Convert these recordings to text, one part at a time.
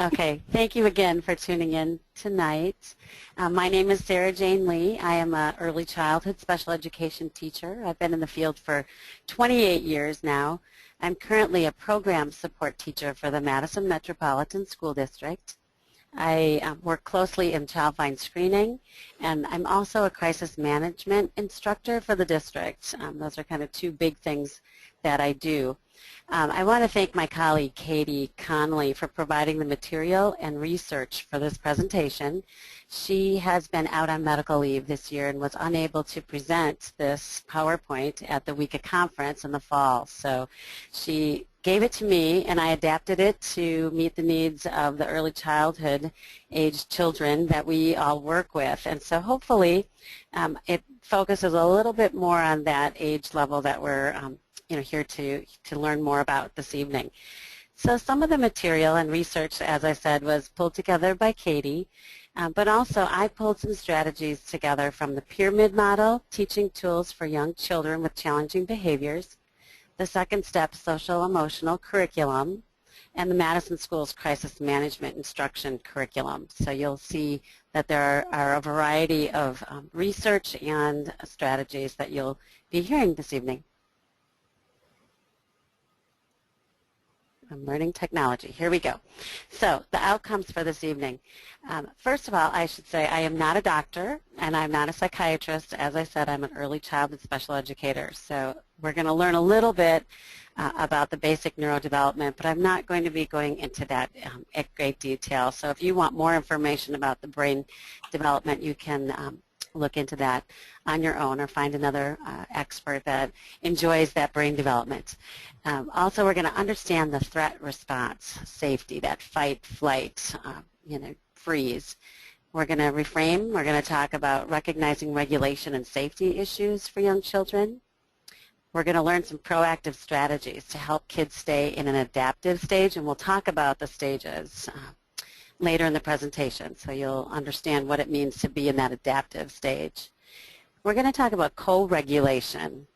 Okay, thank you again for tuning in tonight. My name is Sarah Jane Lee. I am an early childhood special education teacher. I've been in the field for 28 years now. I'm currently a program support teacher for the Madison Metropolitan School District. I work closely in child find screening, and I'm also a crisis management instructor for the district. Those are kind of two big things that I do. I want to thank my colleague Katie Conley for providing the material and research for this presentation. She has been out on medical leave this year and was unable to present this PowerPoint at the WICA conference in the fall. So she gave it to me and I adapted it to meet the needs of the early childhood aged children that we all work with. And so hopefully it focuses a little bit more on that age level that we're here to learn more about this evening. So some of the material and research, as I said, was pulled together by Katie, but also I pulled some strategies together from the pyramid model, teaching tools for young children with challenging behaviors, the second step social emotional curriculum, and the Madison Schools crisis management instruction curriculum. So you'll see that there are a variety of research and strategies that you'll be hearing this evening. I'm learning technology. Here we go. So the outcomes for this evening. First of all, I should say I am not a doctor and I'm not a psychiatrist. As I said, I'm an early childhood special educator. So we're going to learn a little bit about the basic neurodevelopment, but I'm not going to be going into that at great detail. So if you want more information about the brain development, you can look into that on your own or find another expert that enjoys that brain development. Also, we're going to understand the threat response, safety, that fight, flight, freeze. We're going to reframe. We're going to talk about recognizing regulation and safety issues for young children. We're going to learn some proactive strategies to help kids stay in an adaptive stage, and we'll talk about the stages later in the presentation, so you'll understand what it means to be in that adaptive stage. We're going to talk about co-regulation,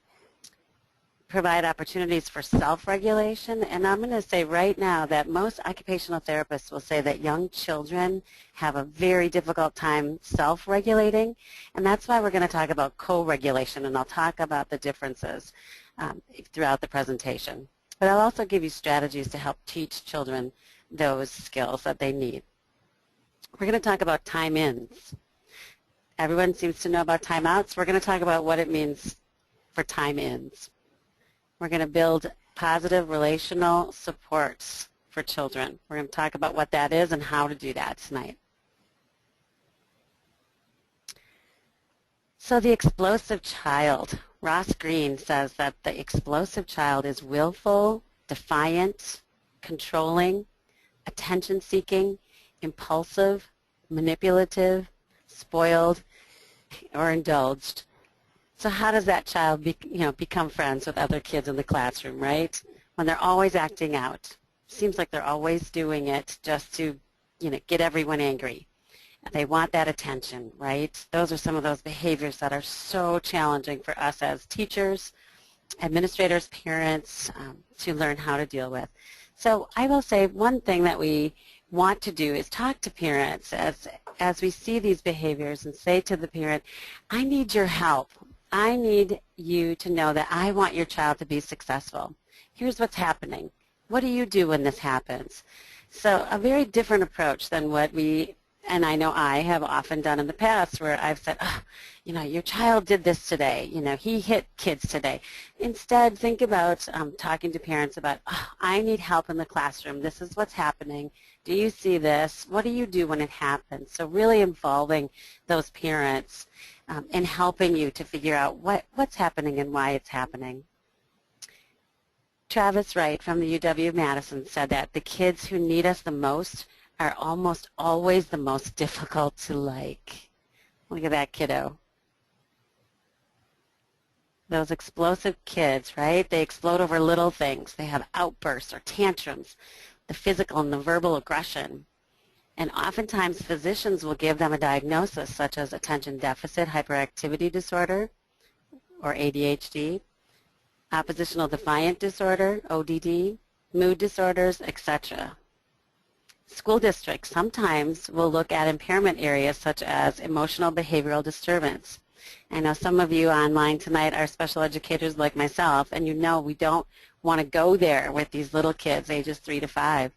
provide opportunities for self-regulation, and I'm going to say right now that most occupational therapists will say that young children have a very difficult time self-regulating, and that's why we're going to talk about co-regulation, and I'll talk about the differences throughout the presentation. But I'll also give you strategies to help teach children those skills that they need. We're going to talk about time-ins. Everyone seems to know about timeouts. We're going to talk about what it means for time-ins. We're going to build positive relational supports for children. We're going to talk about what that is and how to do that tonight. So the explosive child. Ross Greene says that the explosive child is willful, defiant, controlling, attention-seeking, impulsive, manipulative, spoiled, or indulged. So how does that child become friends with other kids in the classroom, right? When they're always acting out. Seems like they're always doing it just to get everyone angry. They want that attention, right? Those are some of those behaviors that are so challenging for us as teachers, administrators, parents, to learn how to deal with. So I will say one thing that we want to do is talk to parents as we see these behaviors and say to the parent, I need your help. I need you to know that I want your child to be successful. Here's what's happening. What do you do when this happens? So a very different approach than what we, and I know I have often done in the past, where I've said, oh, your child did this today. He hit kids today. Instead, think about talking to parents about, oh, I need help in the classroom. This is what's happening. Do you see this? What do you do when it happens? So really involving those parents and helping you to figure out what's happening and why it's happening. Travis Wright from the UW-Madison said that the kids who need us the most are almost always the most difficult to like. Look at that kiddo. Those explosive kids, right? They explode over little things. They have outbursts or tantrums, the physical and the verbal aggression. And oftentimes physicians will give them a diagnosis such as attention deficit hyperactivity disorder or ADHD, oppositional defiant disorder, ODD, mood disorders, etc. School districts sometimes will look at impairment areas such as emotional behavioral disturbance. I know some of you online tonight are special educators like myself, and you know we don't want to go there with these little kids ages 3 to 5.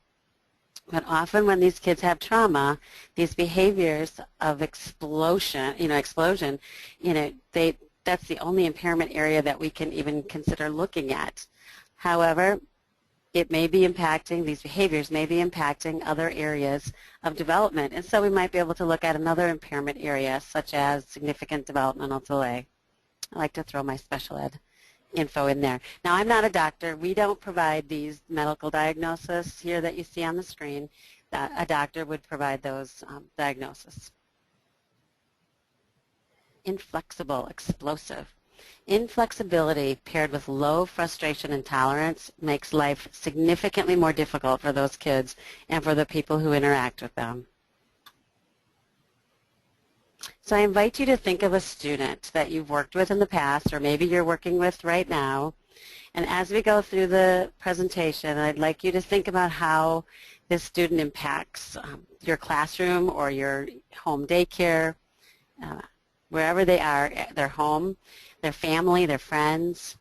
But often when these kids have trauma, these behaviors of explosion, that's the only impairment area that we can even consider looking at. However, it may be impacting, these behaviors may be impacting other areas of development. And so we might be able to look at another impairment area, such as significant developmental delay. I like to throw my special ed info in there. Now, I'm not a doctor. We don't provide these medical diagnoses here that you see on the screen. A doctor would provide those diagnoses. Inflexible, explosive. Inflexibility paired with low frustration and tolerance makes life significantly more difficult for those kids and for the people who interact with them. So I invite you to think of a student that you've worked with in the past, or maybe you're working with right now. And as we go through the presentation, I'd like you to think about how this student impacts your classroom or your home daycare, wherever they are, their home, their family, their friends.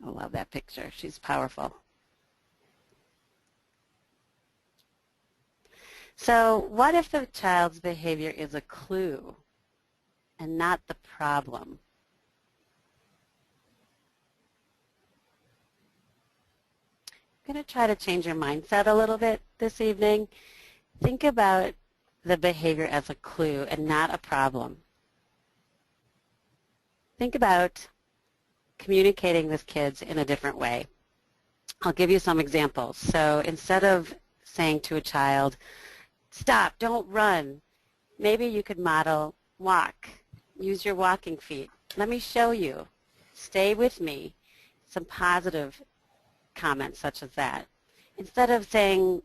I love that picture. She's powerful. So what if the child's behavior is a clue and not the problem? I'm going to try to change your mindset a little bit this evening. Think about the behavior as a clue and not a problem. Think about communicating with kids in a different way. I'll give you some examples. So instead of saying to a child, stop, don't run, maybe you could model walk. Use your walking feet. Let me show you. Stay with me. Some positive comments such as that. Instead of saying,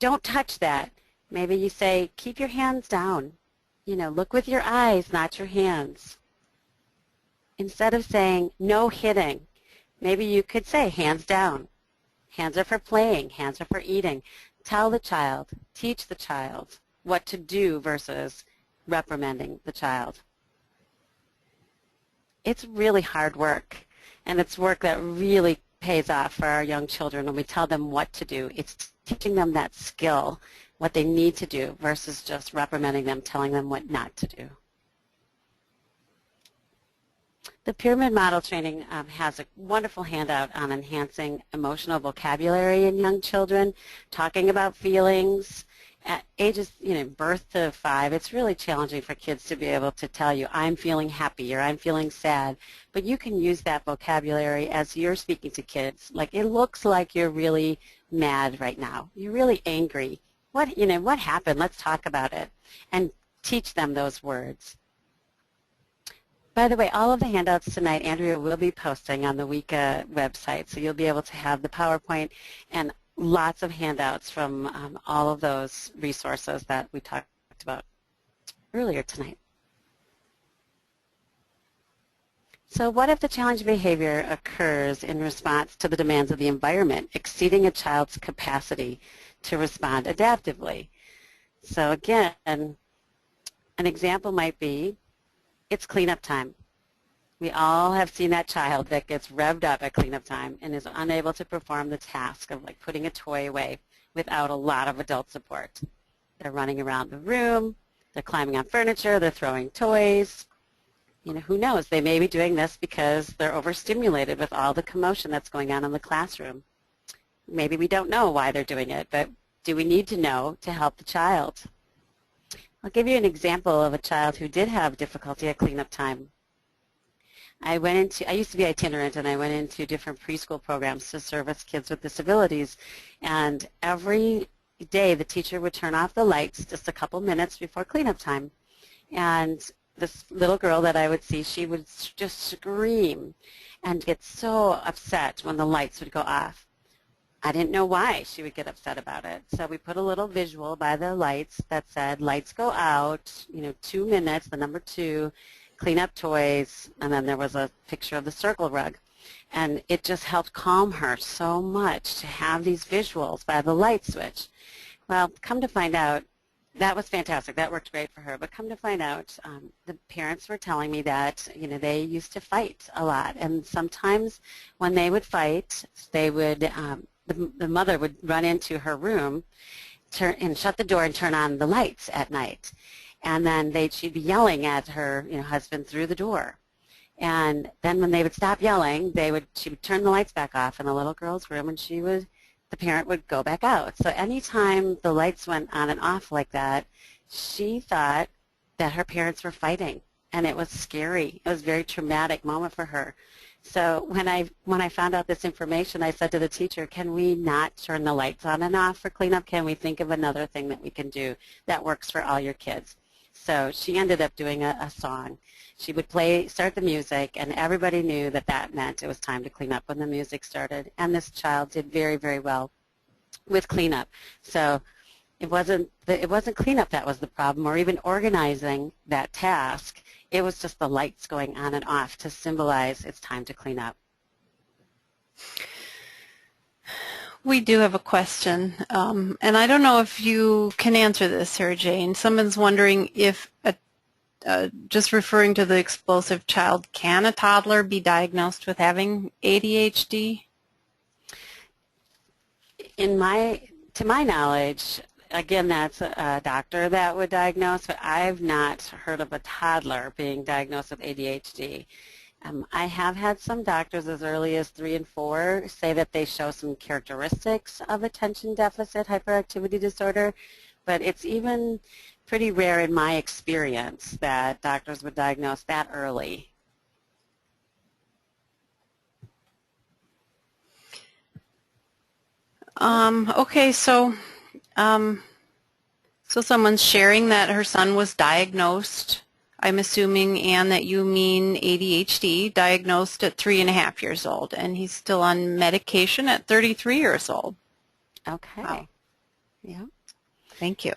don't touch that, maybe you say, keep your hands down. Look with your eyes, not your hands. Instead of saying, no hitting, maybe you could say, hands down. Hands are for playing. Hands are for eating. Tell the child, teach the child what to do versus reprimanding the child. It's really hard work, and it's work that really pays off for our young children when we tell them what to do. It's teaching them that skill, what they need to do, versus just reprimanding them, telling them what not to do. The pyramid model training has a wonderful handout on enhancing emotional vocabulary in young children, talking about feelings. At ages, birth to 5, it's really challenging for kids to be able to tell you, I'm feeling happy or I'm feeling sad. But you can use that vocabulary as you're speaking to kids. Like, it looks like you're really mad right now. You're really angry. What happened? Let's talk about it. And teach them those words. By the way, all of the handouts tonight, Andrea will be posting on the WICA website, so you'll be able to have the PowerPoint and lots of handouts from all of those resources that we talked about earlier tonight. So what if the challenge behavior occurs in response to the demands of the environment, exceeding a child's capacity to respond adaptively? So again, an example might be, it's cleanup time. We all have seen that child that gets revved up at cleanup time and is unable to perform the task of like putting a toy away without a lot of adult support. They're running around the room, they're climbing on furniture, they're throwing toys. Who knows? They may be doing this because they're overstimulated with all the commotion that's going on in the classroom. Maybe we don't know why they're doing it, but do we need to know to help the child? I'll give you an example of a child who did have difficulty at cleanup time. I used to be itinerant, and I went into different preschool programs to service kids with disabilities, and every day the teacher would turn off the lights just a couple minutes before cleanup time. And this little girl that I would see, she would just scream and get so upset when the lights would go off. I didn't know why she would get upset about it. So we put a little visual by the lights that said, lights go out, 2 minutes, the number 2, clean up toys, and then there was a picture of the circle rug. And it just helped calm her so much to have these visuals by the light switch. Well, come to find out, that was fantastic. That worked great for her. But come to find out, the parents were telling me that, they used to fight a lot. And sometimes when they would fight, they would, the mother would run into her room and shut the door and turn on the lights at night. And then she'd be yelling at her husband through the door. And then when they would stop yelling, she would turn the lights back off in the little girl's room, and the parent would go back out. So anytime the lights went on and off like that, she thought that her parents were fighting, and it was scary. It was a very traumatic moment for her. So when I found out this information, I said to the teacher, can we not turn the lights on and off for cleanup? Can we think of another thing that we can do that works for all your kids? So she ended up doing a song. She would start the music, and everybody knew that meant it was time to clean up when the music started. And this child did very, very well with cleanup. So it wasn't cleanup that was the problem, or even organizing that task. It was just the lights going on and off to symbolize it's time to clean up. We do have a question, and I don't know if you can answer this, Sarah Jane. Someone's wondering if, just referring to the explosive child, can a toddler be diagnosed with having ADHD? To my knowledge, again, that's a doctor that would diagnose, but I've not heard of a toddler being diagnosed with ADHD. I have had some doctors as early as 3 and 4 say that they show some characteristics of attention deficit hyperactivity disorder, but it's even pretty rare in my experience that doctors would diagnose that early. Okay, so someone's sharing that her son was diagnosed. I'm assuming, Anne, that you mean ADHD, diagnosed at 3.5 years old, and he's still on medication at 33 years old. Okay. Wow. Yeah. Thank you.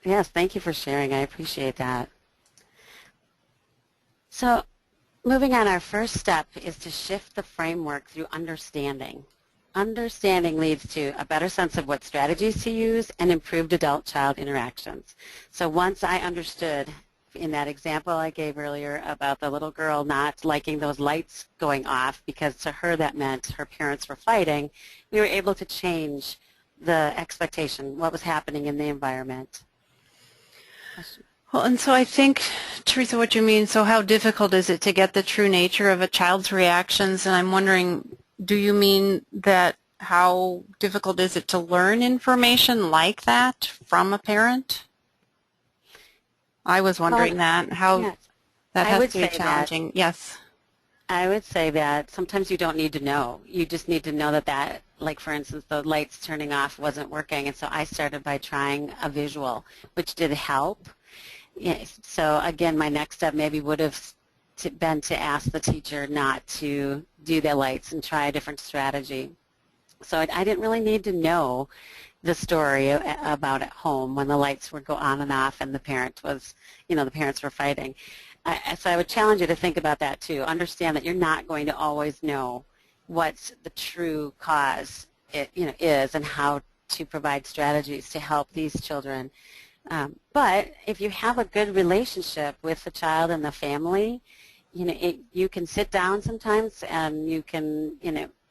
Yes, thank you for sharing. I appreciate that. So moving on, our first step is to shift the framework through understanding. Understanding leads to a better sense of what strategies to use and improved adult-child interactions. So once I understood in that example I gave earlier about the little girl not liking those lights going off because to her that meant her parents were fighting, we were able to change the expectation, what was happening in the environment. Well, and so I think, Teresa, what you mean, so how difficult is it to get the true nature of a child's reactions? And I'm wondering, do you mean that how difficult is it to learn information like that from a parent? I was wondering how yes. that has to be challenging. Yes. I would say that sometimes you don't need to know. You just need to know that, like for instance, the lights turning off wasn't working. And so I started by trying a visual, which did help. So again, my next step maybe would have been to ask the teacher not to do the lights and try a different strategy. So I didn't really need to know the story about at home when the lights would go on and off and the parent was, the parents were fighting. So I would challenge you to think about that too. Understand that you're not going to always know what the true cause is and how to provide strategies to help these children. But if you have a good relationship with the child and the family, you can sit down sometimes and you can,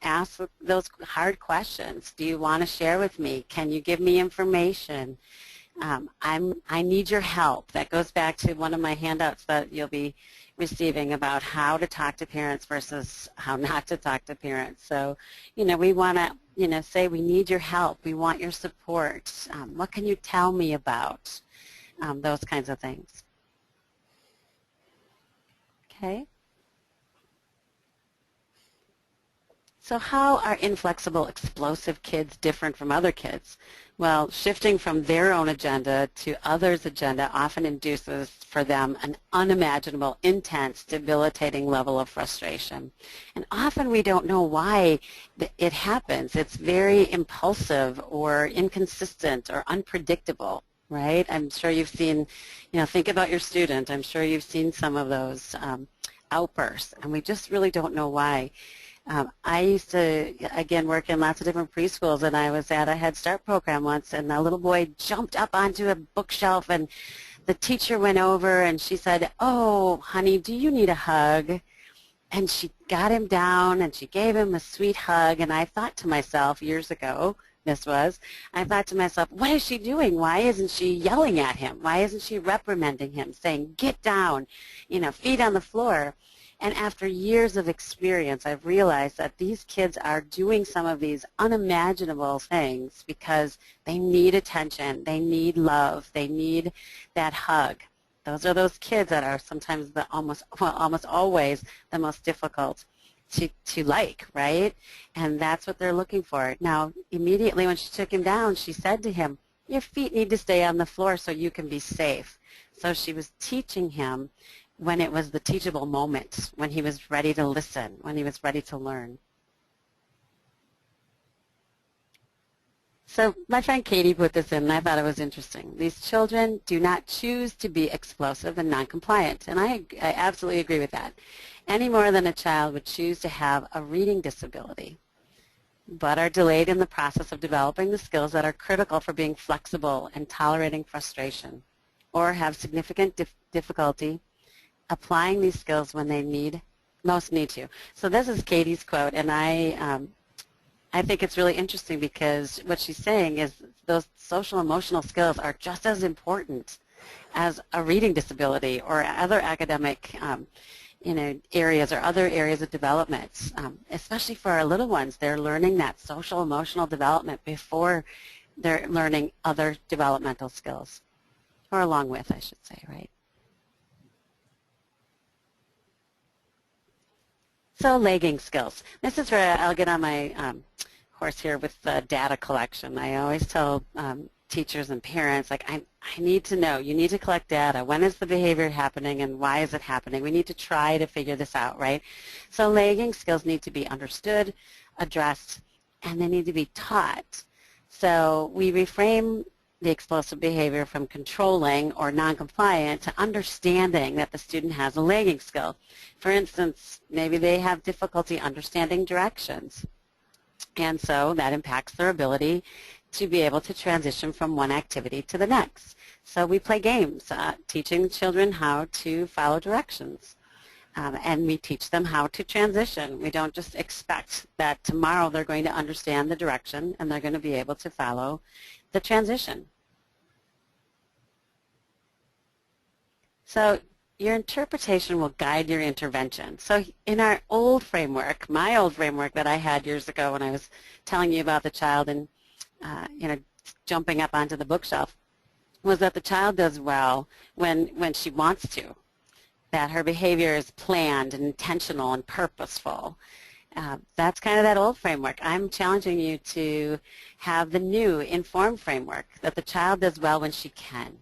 ask those hard questions. Do you want to share with me? Can you give me information? I need your help. That goes back to one of my handouts that you'll be receiving about how to talk to parents versus how not to talk to parents. So, we want to, say we need your help. We want your support. What can you tell me about? Those kinds of things. Okay. So how are inflexible, explosive kids different from other kids? Well, shifting from their own agenda to others' agenda often induces for them an unimaginable, intense, debilitating level of frustration. And often we don't know why it happens. It's very impulsive or inconsistent or unpredictable, right? I'm sure you've seen, think about your student. I'm sure you've seen some of those. outbursts, and we just really don't know why. I used to, again, work in lots of different preschools, and I was at a Head Start program once, and a little boy jumped up onto a bookshelf, and the teacher went over, and she said, "Oh, honey, do you need a hug?" And she got him down, and she gave him a sweet hug, and I thought to myself, years ago, I thought to myself, what is she doing? Why isn't she yelling at him? Why isn't she reprimanding him, saying, get down, feet on the floor? And after years of experience, I've realized that these kids are doing some of these unimaginable things because they need attention, they need love, they need that hug. Those are those kids that are sometimes almost always the most difficult to like, right? And that's what they're looking for. Now, immediately when she took him down, she said to him, your feet need to stay on the floor so you can be safe. So she was teaching him when it was the teachable moment, when he was ready to listen, when he was ready to learn. So my friend Katie put this in, and I thought it was interesting. These children do not choose to be explosive and non-compliant, and I absolutely agree with that, any more than a child would choose to have a reading disability, but are delayed in the process of developing the skills that are critical for being flexible and tolerating frustration, or have significant difficulty applying these skills when they most need to. So this is Katie's quote, and I think it's really interesting because what she's saying is those social emotional skills are just as important as a reading disability or other academic areas or other areas of development, especially for our little ones. They're learning that social emotional development before they're learning other developmental skills, or along with, I should say, right? So lagging skills. This is where I'll get on my horse here with data collection. I always tell teachers and parents, like, I need to know. You need to collect data. When is the behavior happening and why is it happening? We need to try to figure this out, right? So lagging skills need to be understood, addressed, and they need to be taught. So we reframe the explosive behavior from controlling or non-compliant to understanding that the student has a lagging skill. For instance, maybe they have difficulty understanding directions, and so that impacts their ability to be able to transition from one activity to the next. So we play games, teaching children how to follow directions, and we teach them how to transition. We don't just expect that tomorrow they're going to understand the direction and they're going to be able to follow the transition. So your interpretation will guide your intervention. So in our old framework, my old framework that I had years ago when I was telling you about the child and jumping up onto the bookshelf, was that the child does well when she wants to, that her behavior is planned and intentional and purposeful. That's kind of that old framework. I'm challenging you to have the new informed framework, that the child does well when she can.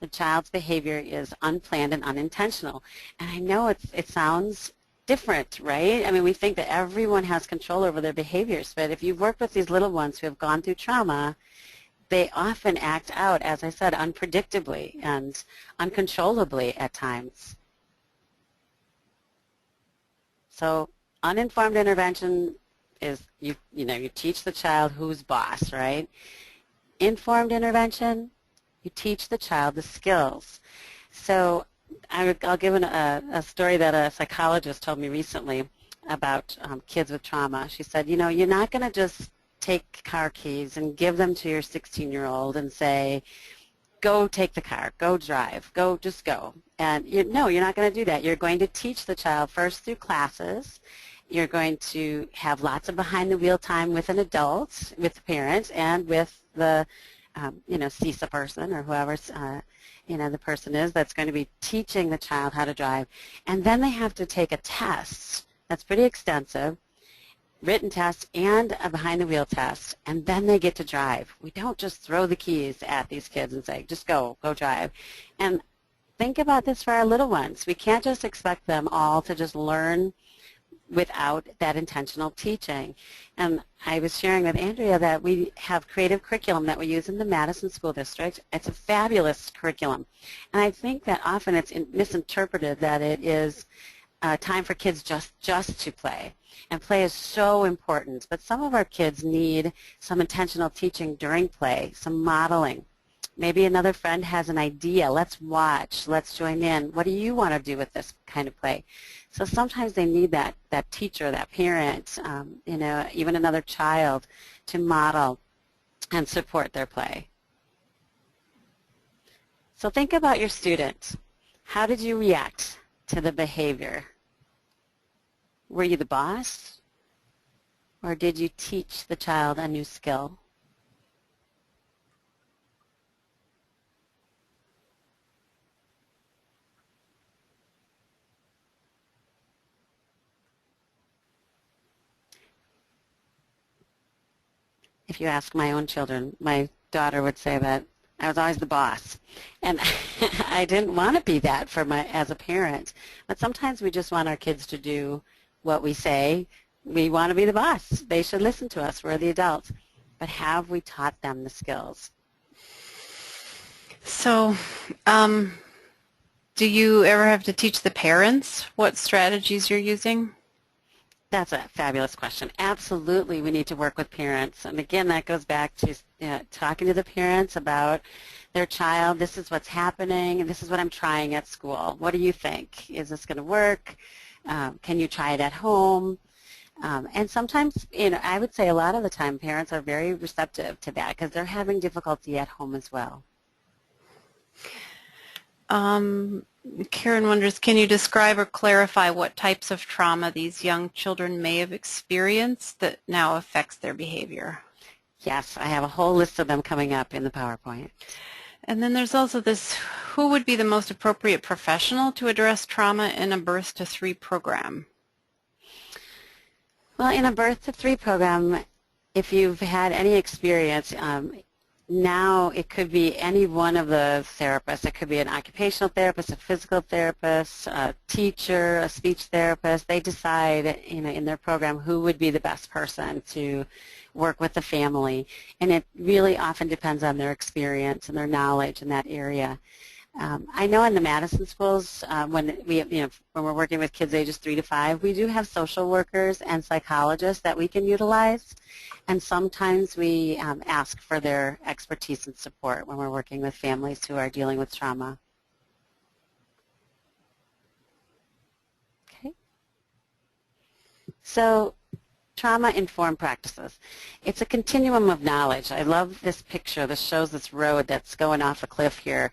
The child's behavior is unplanned and unintentional. And I know it sounds different, right? I mean, we think that everyone has control over their behaviors, but if you've worked with these little ones who have gone through trauma, they often act out, as I said, unpredictably and uncontrollably at times. So uninformed intervention is you teach the child who's boss, right? Informed intervention, you teach the child the skills. So I'll give a story that a psychologist told me recently about kids with trauma. She said, you're not going to just take car keys and give them to your 16-year-old and say, go take the car, go drive, just go. And no, you're not going to do that. You're going to teach the child first through classes. You're going to have lots of behind-the-wheel time with an adult, with the parent, and with the CISA person or whoever the person is that's going to be teaching the child how to drive. And then they have to take a test that's pretty extensive, written test and a behind-the-wheel test, and then they get to drive. We don't just throw the keys at these kids and say, just go drive. And think about this for our little ones. We can't just expect them all to just learn without that intentional teaching. And I was sharing with Andrea that we have creative curriculum that we use in the Madison School District. It's a fabulous curriculum. And I think that often it's misinterpreted that it is time for kids just to play. And play is so important, but some of our kids need some intentional teaching during play, some modeling. Maybe another friend has an idea. Let's watch. Let's join in. What do you want to do with this kind of play? So sometimes they need that teacher, that parent, even another child to model and support their play. So think about your student. How did you react to the behavior? Were you the boss, or did you teach the child a new skill? If you ask my own children, my daughter would say that I was always the boss. And I didn't want to be that as a parent. But sometimes we just want our kids to do what we say. We want to be the boss. They should listen to us. We're the adults. But have we taught them the skills? So, do you ever have to teach the parents what strategies you're using? That's a fabulous question. Absolutely, we need to work with parents. And again, that goes back to talking to the parents about their child. This is what's happening, and this is what I'm trying at school. What do you think? Is this going to work? Can you try it at home? And sometimes, I would say a lot of the time parents are very receptive to that because they're having difficulty at home as well. Karen wonders, can you describe or clarify what types of trauma these young children may have experienced that now affects their behavior? Yes, I have a whole list of them coming up in the PowerPoint. And then there's also this, who would be the most appropriate professional to address trauma in a birth to 3 program? Well, in a birth to 3 program, if you've had any experience, now it could be any one of the therapists. It could be an occupational therapist, a physical therapist, a teacher, a speech therapist. They decide in their program who would be the best person to work with the family. And it really often depends on their experience and their knowledge in that area. I know in the Madison schools, when we're working with kids ages 3 to 5, we do have social workers and psychologists that we can utilize. And sometimes we ask for their expertise and support when we're working with families who are dealing with trauma. Okay. So trauma-informed practices. It's a continuum of knowledge. I love this picture. This shows this road that's going off a cliff here.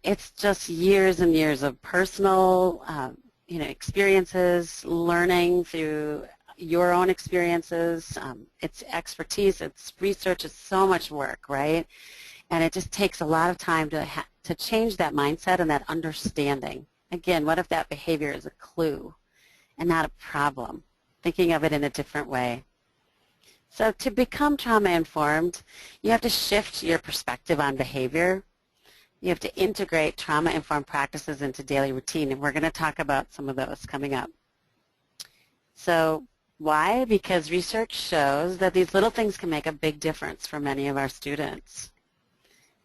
It's just years and years of personal experiences, learning through your own experiences. It's expertise, it's research, it's so much work, right? And it just takes a lot of time to change that mindset and that understanding. Again, what if that behavior is a clue and not a problem? Thinking of it in a different way. So to become trauma-informed, you have to shift your perspective on behavior. You have to integrate trauma-informed practices into daily routine, and we're going to talk about some of those coming up. So why? Because research shows that these little things can make a big difference for many of our students.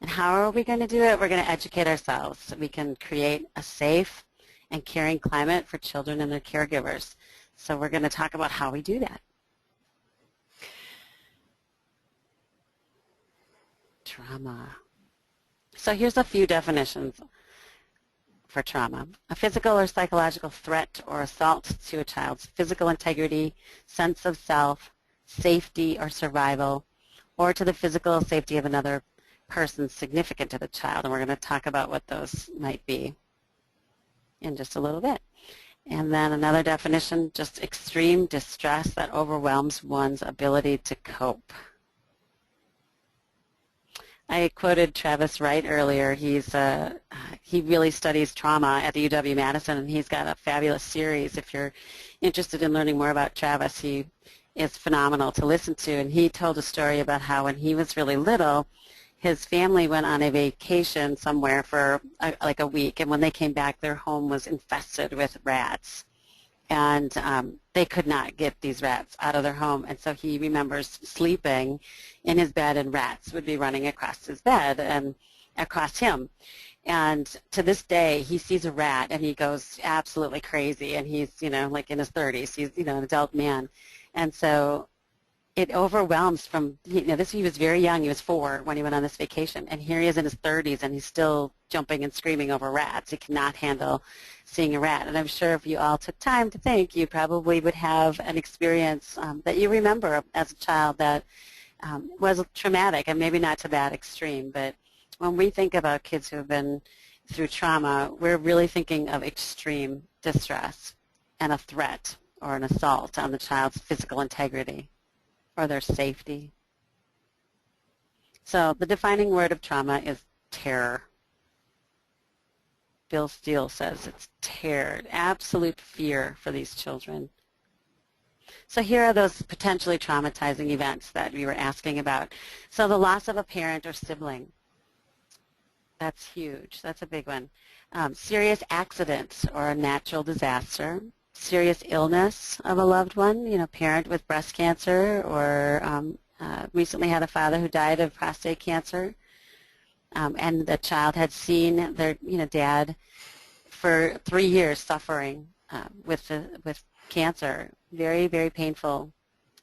And how are we going to do it? We're going to educate ourselves so we can create a safe and caring climate for children and their caregivers. So we're going to talk about how we do that. Trauma. So here's a few definitions for trauma. A physical or psychological threat or assault to a child's physical integrity, sense of self, safety or survival, or to the physical safety of another person significant to the child. And we're going to talk about what those might be in just a little bit. And then another definition, just extreme distress that overwhelms one's ability to cope. I quoted Travis Wright earlier. He really studies trauma at the UW-Madison, and he's got a fabulous series. If you're interested in learning more about Travis, he is phenomenal to listen to. And he told a story about how when he was really little, his family went on a vacation somewhere for like a week, and when they came back, their home was infested with rats. And they could not get these rats out of their home. And so he remembers sleeping in his bed and rats would be running across his bed. And across him. And to this day, he sees a rat and he goes absolutely crazy. And he's, like in his 30s. He's, an adult man. And so it overwhelms from, he was very young. He was 4 when he went on this vacation. And here he is in his 30s and he's still jumping and screaming over rats. He cannot handle seeing a rat. And I'm sure if you all took time to think, you probably would have an experience that you remember as a child that was traumatic, and maybe not to that extreme. But when we think about kids who have been through trauma, we're really thinking of extreme distress and a threat or an assault on the child's physical integrity or their safety. So the defining word of trauma is terror. Bill Steele says it's terror, absolute fear for these children. So here are those potentially traumatizing events that we were asking about. So the loss of a parent or sibling. That's huge. That's a big one. Serious accidents or a natural disaster. Serious illness of a loved one, parent with breast cancer, or recently had a father who died of prostate cancer, and the child had seen their, dad for 3 years suffering with cancer. Very, very painful.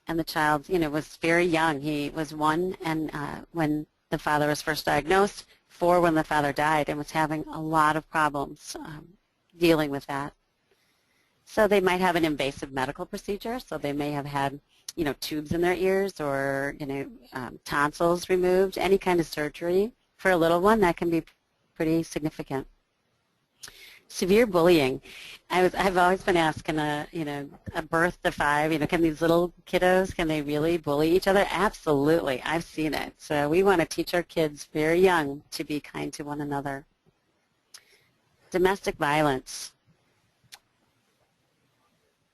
And the child, was very young. He was 1 and when the father was first diagnosed, 4 when the father died, and was having a lot of problems dealing with that. So they might have an invasive medical procedure. So they may have had, tubes in their ears, or, tonsils removed, any kind of surgery. For a little one, that can be pretty significant. Severe bullying. I've always been asked, can a birth to 5, can these little kiddos, can they really bully each other? Absolutely. I've seen it. So we want to teach our kids very young to be kind to one another. Domestic violence.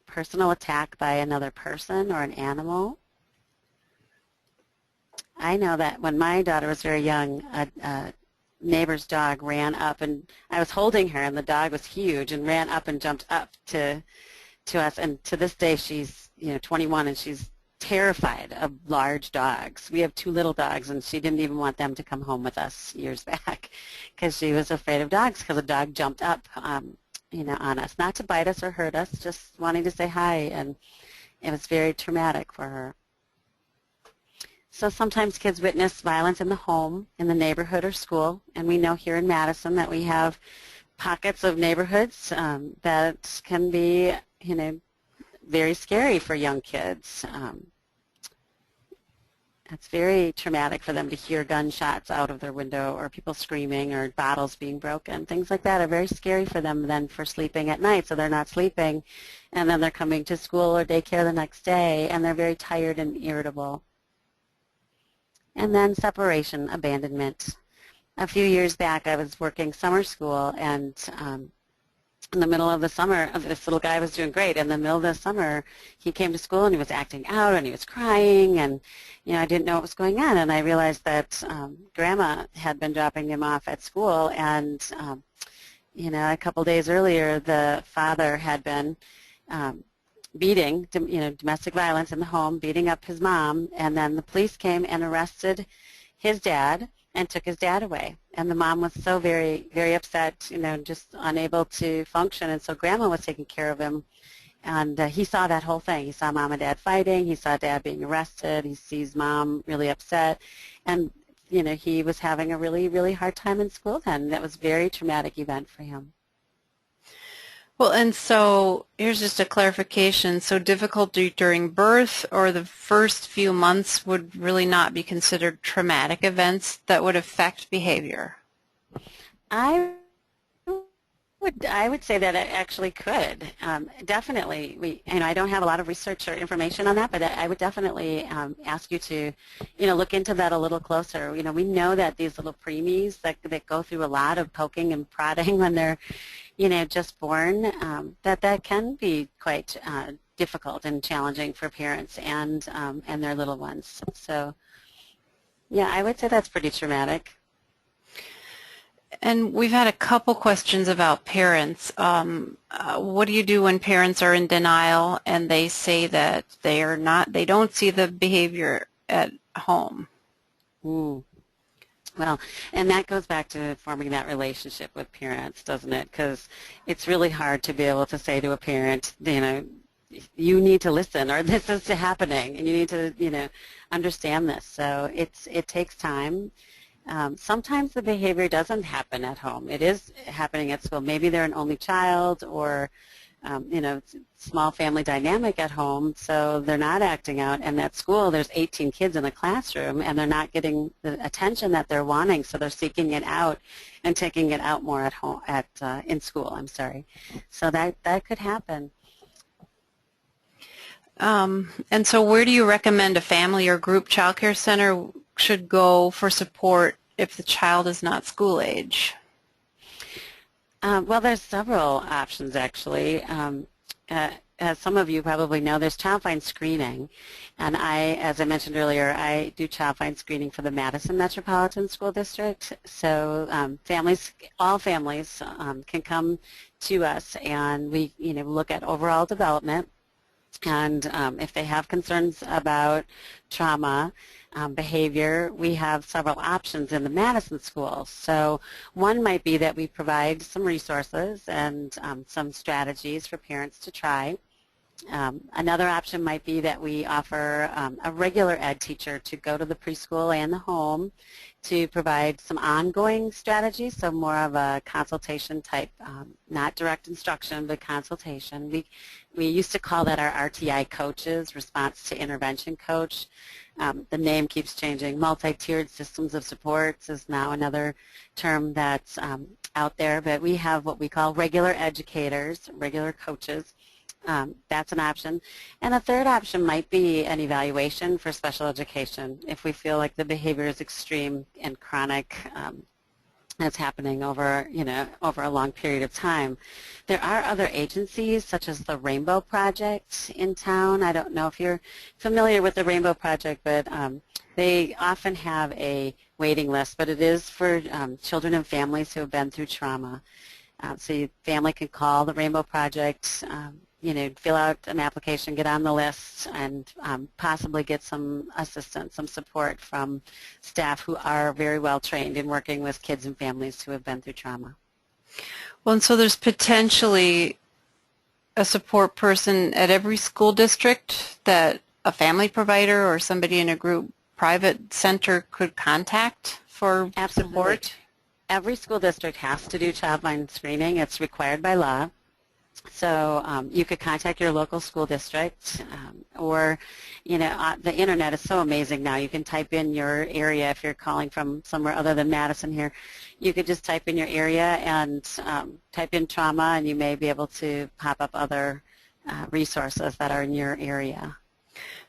Personal attack by another person or an animal. I know that when my daughter was very young, a neighbor's dog ran up, and I was holding her, and the dog was huge and ran up and jumped up to us. And to this day, she's 21, and she's terrified of large dogs. We have 2 little dogs, and she didn't even want them to come home with us years back because she was afraid of dogs, because a dog jumped up on us, not to bite us or hurt us, just wanting to say hi, and it was very traumatic for her. So sometimes kids witness violence in the home, in the neighborhood or school, and we know here in Madison that we have pockets of neighborhoods that can be, very scary for young kids. It's very traumatic for them to hear gunshots out of their window, or people screaming, or bottles being broken. Things like that are very scary for them then for sleeping at night, so they're not sleeping, and then they're coming to school or daycare the next day, and they're very tired and irritable. And then separation, abandonment. A few years back, I was working summer school, and in the middle of the summer, this little guy was doing great. In the middle of the summer, he came to school and he was acting out and he was crying, and I didn't know what was going on. And I realized that Grandma had been dropping him off at school, and a couple days earlier, the father had been beating, domestic violence in the home, beating up his mom, and then the police came and arrested his dad and took his dad away. And the mom was so very, very upset, just unable to function. And so Grandma was taking care of him. And he saw that whole thing. He saw Mom and Dad fighting. He saw Dad being arrested. He sees Mom really upset. And, he was having a really, really hard time in school then. That was a very traumatic event for him. Well, and so here's just a clarification. So difficulty during birth or the first few months would really not be considered traumatic events that would affect behavior? I would say that it actually could. Definitely. I don't have a lot of research or information on that, but I would definitely ask you to, look into that a little closer. We know that these little preemies that go through a lot of poking and prodding when they're just born, that can be quite difficult and challenging for parents and their little ones. So, yeah, I would say that's pretty traumatic. And we've had a couple questions about parents. What do you do when parents are in denial and they say that they don't see the behavior at home? Well, and that goes back to forming that relationship with parents, doesn't it? Because it's really hard to be able to say to a parent, you need to listen, or this is happening, and you need to, understand this. So it takes time. Sometimes the behavior doesn't happen at home. It is happening at school. Maybe they're an only child, or it's a small family dynamic at home, so they're not acting out. And at school, there's 18 kids in a classroom, and they're not getting the attention that they're wanting, so they're seeking it out and taking it out more at home, in school. I'm sorry. So that could happen. And so where do you recommend a family or group child care center should go for support if the child is not school age? Well, there's several options, actually. As some of you probably know, there's child find screening. And as I mentioned earlier, I do child find screening for the Madison Metropolitan School District. So all families can come to us, and we look at overall development. And if they have concerns about trauma, behavior, we have several options in the Madison schools. So one might be that we provide some resources and some strategies for parents to try. Another option might be that we offer a regular ed teacher to go to the preschool and the home to provide some ongoing strategies, so more of a consultation type, not direct instruction, but consultation. We used to call that our RTI coaches, response to intervention coach. The name keeps changing. Multi-tiered systems of supports is now another term that's out there, but we have what we call regular educators, regular coaches. That's an option. And a third option might be an evaluation for special education if we feel like the behavior is extreme and chronic, that's happening over a long period of time. There are other agencies such as the Rainbow Project in town. I don't know if you're familiar with the Rainbow Project, but they often have a waiting list, but it is for children and families who have been through trauma. So your family can call the Rainbow Project, fill out an application, get on the list, and possibly get some assistance, some support from staff who are very well trained in working with kids and families who have been through trauma. Well, and so there's potentially a support person at every school district that a family provider or somebody in a group private center could contact for Absolutely. Support? Every school district has to do child mind screening. It's required by law. So you could contact your local school district, or, the internet is so amazing now. You can type in your area if you're calling from somewhere other than Madison here. You could just type in your area and type in trauma, and you may be able to pop up other resources that are in your area.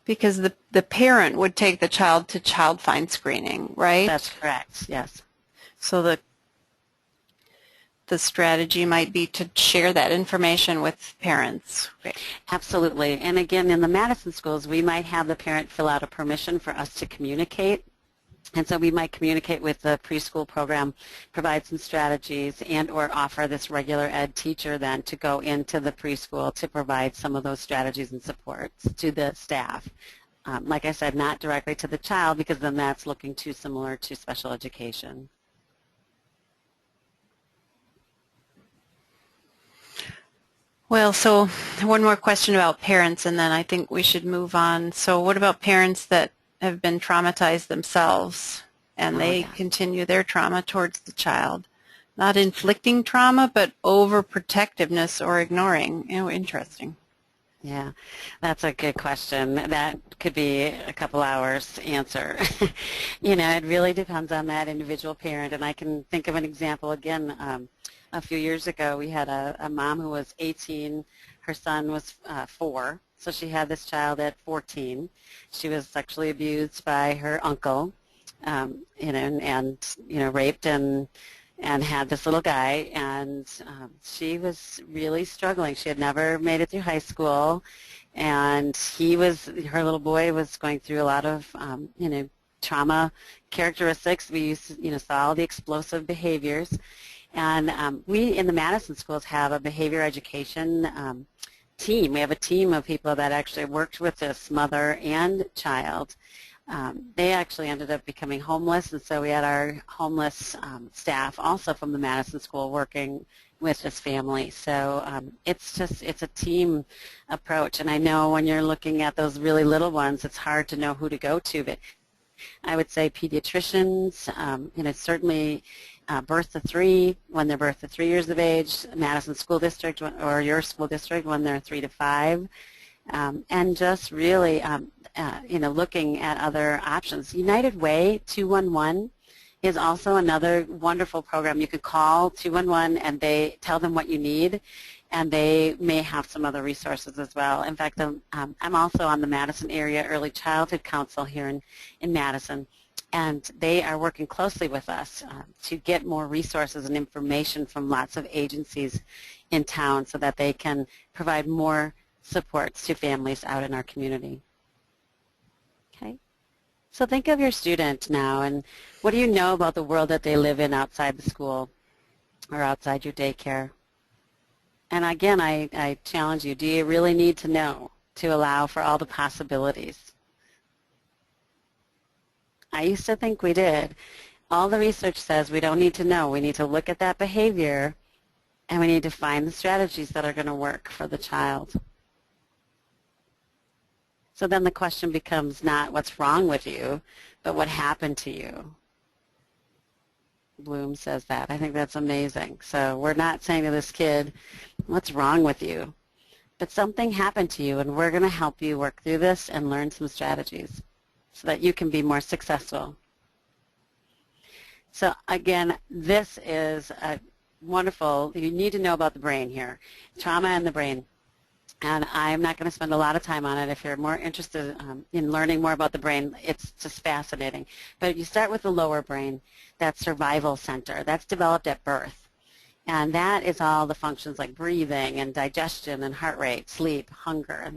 Because the parent would take the child to child find screening, right? That's correct, yes. So the strategy might be to share that information with parents. Absolutely. And again, in the Madison schools, we might have the parent fill out a permission for us to communicate. And so we might communicate with the preschool program, provide some strategies, and or offer this regular ed teacher then to go into the preschool to provide some of those strategies and supports to the staff. Like I said, not directly to the child, because then that's looking too similar to special education. Well, so one more question about parents, and then I think we should move on. So what about parents that have been traumatized themselves and they continue their trauma towards the child? Not inflicting trauma, but overprotectiveness or ignoring. Interesting. Yeah, that's a good question. That could be a couple hours answer. It really depends on that individual parent, and I can think of an example again. A few years ago, we had a mom who was 18. Her son was 4, so she had this child at 14. She was sexually abused by her uncle, and raped and had this little guy, and she was really struggling. She had never made it through high school, and her little boy was going through a lot of, trauma characteristics. We saw all the explosive behaviors. And we in the Madison schools have a behavior education team. We have a team of people that actually worked with this mother and child They actually ended up becoming homeless, and so we had our homeless staff also from the Madison School working with this family. So it's a team approach, and I know when you're looking at those really little ones, it's hard to know who to go to, but I would say pediatricians, certainly birth to 3, when they're birth to 3 years of age, Madison School District or your school district when they're 3 to 5, and just really, looking at other options. United Way 211 is also another wonderful program. You could call 211 and they tell them what you need, and they may have some other resources as well. In fact, I'm also on the Madison Area Early Childhood Council here in Madison, and they are working closely with us to get more resources and information from lots of agencies in town so that they can provide more supports to families out in our community. Okay, so think of your student now, and what do you know about the world that they live in outside the school or outside your daycare? And again, I challenge you, do you really need to know to allow for all the possibilities? I used to think we did. All the research says we don't need to know. We need to look at that behavior, and we need to find the strategies that are going to work for the child. So then the question becomes not what's wrong with you, but what happened to you. Bloom says that. I think that's amazing. So we're not saying to this kid, what's wrong with you? But something happened to you, and we're going to help you work through this and learn some strategies so that you can be more successful. So again, this is a wonderful, you need to know about the brain here, trauma and the brain. And I'm not going to spend a lot of time on it. If you're more interested in learning more about the brain, it's just fascinating. But you start with the lower brain, that survival center. That's developed at birth. And that is all the functions like breathing and digestion and heart rate, sleep, hunger,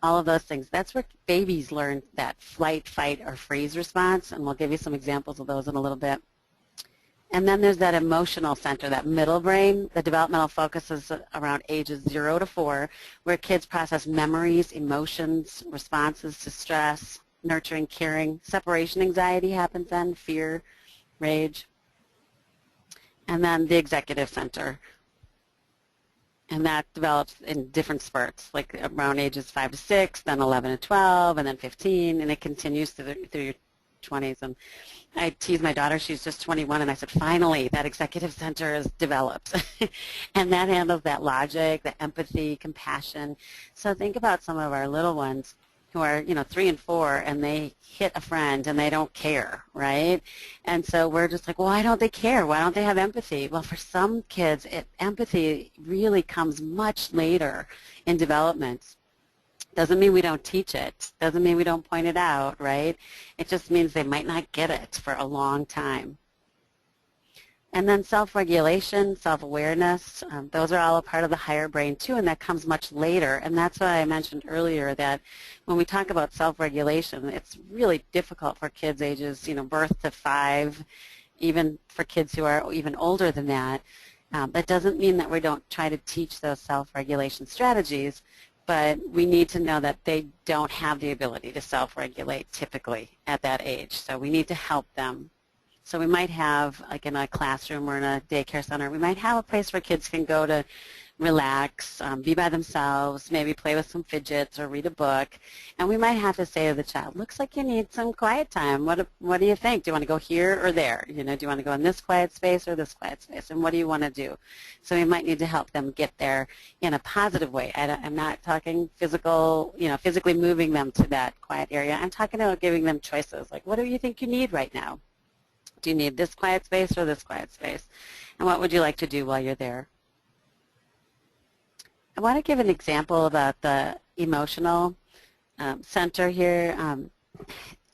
all of those things. That's where babies learn that flight, fight, or freeze response, and we'll give you some examples of those in a little bit. And then there's that emotional center, that middle brain. The developmental focus is around ages 0 to 4, where kids process memories, emotions, responses to stress, nurturing, caring. Separation anxiety happens then, fear, rage. And then the executive center. And that develops in different spurts, like around ages 5 to 6, then 11 to 12, and then 15, and it continues through your 20s. And I tease my daughter, she's just 21, and I said, finally, that executive center is developed. And that handles that logic, the empathy, compassion. So think about some of our little ones who are, 3 and 4, and they hit a friend and they don't care, right? And so we're just like, well, why don't they care? Why don't they have empathy? Well, for some kids, empathy really comes much later in development. Doesn't mean we don't teach it. Doesn't mean we don't point it out, right? It just means they might not get it for a long time. And then self-regulation, self-awareness, those are all a part of the higher brain too, and that comes much later. And that's why I mentioned earlier that when we talk about self-regulation, it's really difficult for kids ages, birth to 5, even for kids who are even older than that. That doesn't mean that we don't try to teach those self-regulation strategies, but we need to know that they don't have the ability to self-regulate typically at that age. So we need to help them. So we might have, like in a classroom or in a daycare center, we might have a place where kids can go to relax, be by themselves, maybe play with some fidgets or read a book. And we might have to say to the child, looks like you need some quiet time. What do you think? Do you want to go here or there? Do you want to go in this quiet space or this quiet space? And what do you want to do? So we might need to help them get there in a positive way. I'm not talking physical, physically moving them to that quiet area. I'm talking about giving them choices. Like, what do you think you need right now? Do you need this quiet space or this quiet space? And what would you like to do while you're there? I want to give an example about the emotional center here.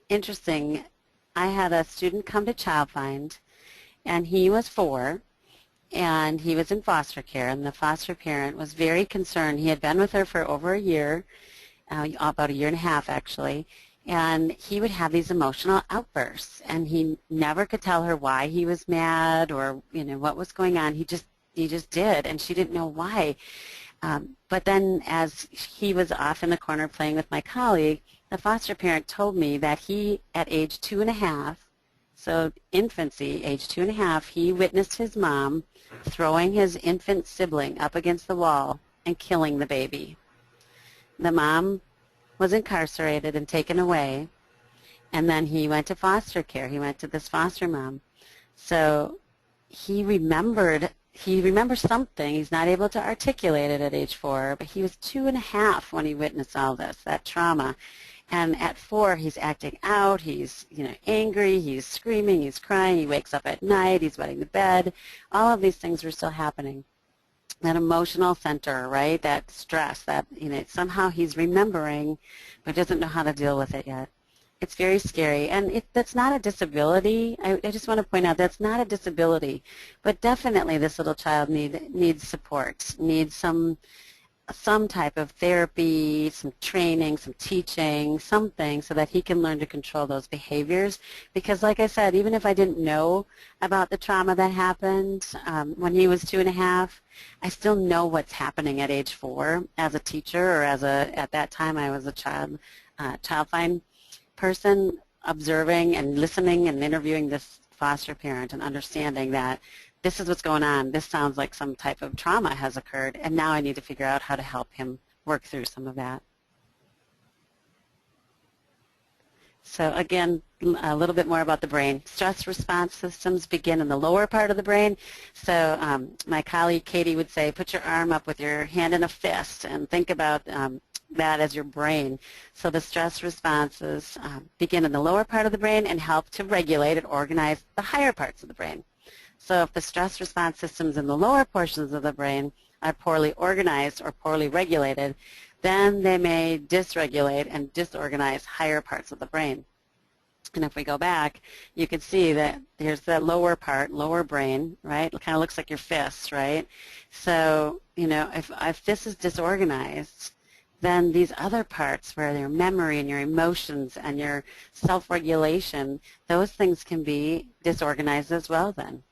Interesting, I had a student come to Child Find, and he was 4, and he was in foster care, and the foster parent was very concerned. He had been with her for over a year, about a year and a half actually, and he would have these emotional outbursts, and he never could tell her why he was mad or what was going on. He just did, and she didn't know why. But then as he was off in the corner playing with my colleague, the foster parent told me that he, at age 2.5, so infancy, age 2.5, he witnessed his mom throwing his infant sibling up against the wall and killing the baby. The mom was incarcerated and taken away, and then he went to foster care. He went to this foster mom. So he remembers something. He's not able to articulate it at age 4, but he was 2.5 when he witnessed all this, that trauma. And at 4, he's acting out. He's, angry. He's screaming. He's crying. He wakes up at night. He's wetting the bed. All of these things were still happening. That emotional center, right? That stress, that, somehow he's remembering, but doesn't know how to deal with it yet. It's very scary, and that's not a disability. I just want to point out that's not a disability, but definitely this little child needs support, needs some type of therapy, some training, some teaching, something so that he can learn to control those behaviors. Because like I said, even if I didn't know about the trauma that happened when he was 2.5, I still know what's happening at age 4 as a teacher, or at that time I was a child find person, observing and listening and interviewing this foster parent and understanding that this is what's going on. This sounds like some type of trauma has occurred, and now I need to figure out how to help him work through some of that. So again, a little bit more about the brain. Stress response systems begin in the lower part of the brain. So my colleague Katie would say, put your arm up with your hand in a fist and think about that as your brain. So the stress responses begin in the lower part of the brain and help to regulate and organize the higher parts of the brain. So if the stress response systems in the lower portions of the brain are poorly organized or poorly regulated, then they may dysregulate and disorganize higher parts of the brain. And if we go back, you can see that here's that lower part, lower brain, right? It kind of looks like your fists, right? So, if this is disorganized, then these other parts where your memory and your emotions and your self-regulation, those things can be disorganized as well then.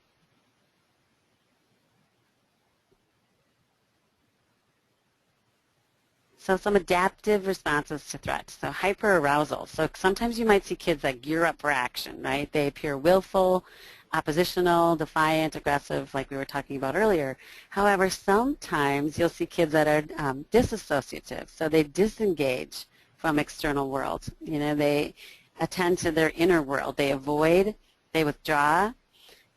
So some adaptive responses to threats. So hyperarousal. So sometimes you might see kids that gear up for action, right? They appear willful, oppositional, defiant, aggressive, like we were talking about earlier. However, sometimes you'll see kids that are disassociative. So they disengage from external world. They attend to their inner world. They avoid, they withdraw,